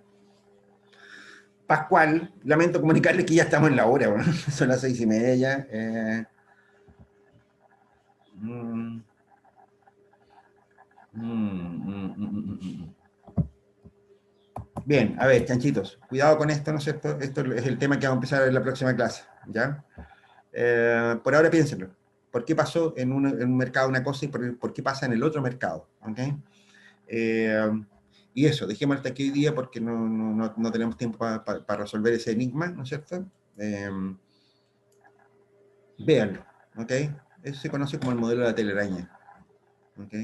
Pascual, lamento comunicarles que ya estamos en la hora, bueno, son las 6:30. Bien, a ver, chanchitos, cuidado con esto, ¿no es cierto? Esto es el tema que vamos a empezar en la próxima clase, ¿ya? Por ahora piénsenlo. ¿Por qué pasó en un mercado una cosa y por qué pasa en el otro mercado? ¿Ok? Y eso, dejémoslo hasta aquí hoy día porque no tenemos tiempo para resolver ese enigma, ¿no es cierto? Véanlo, ¿ok? Eso se conoce como el modelo de la telaraña, ¿ok?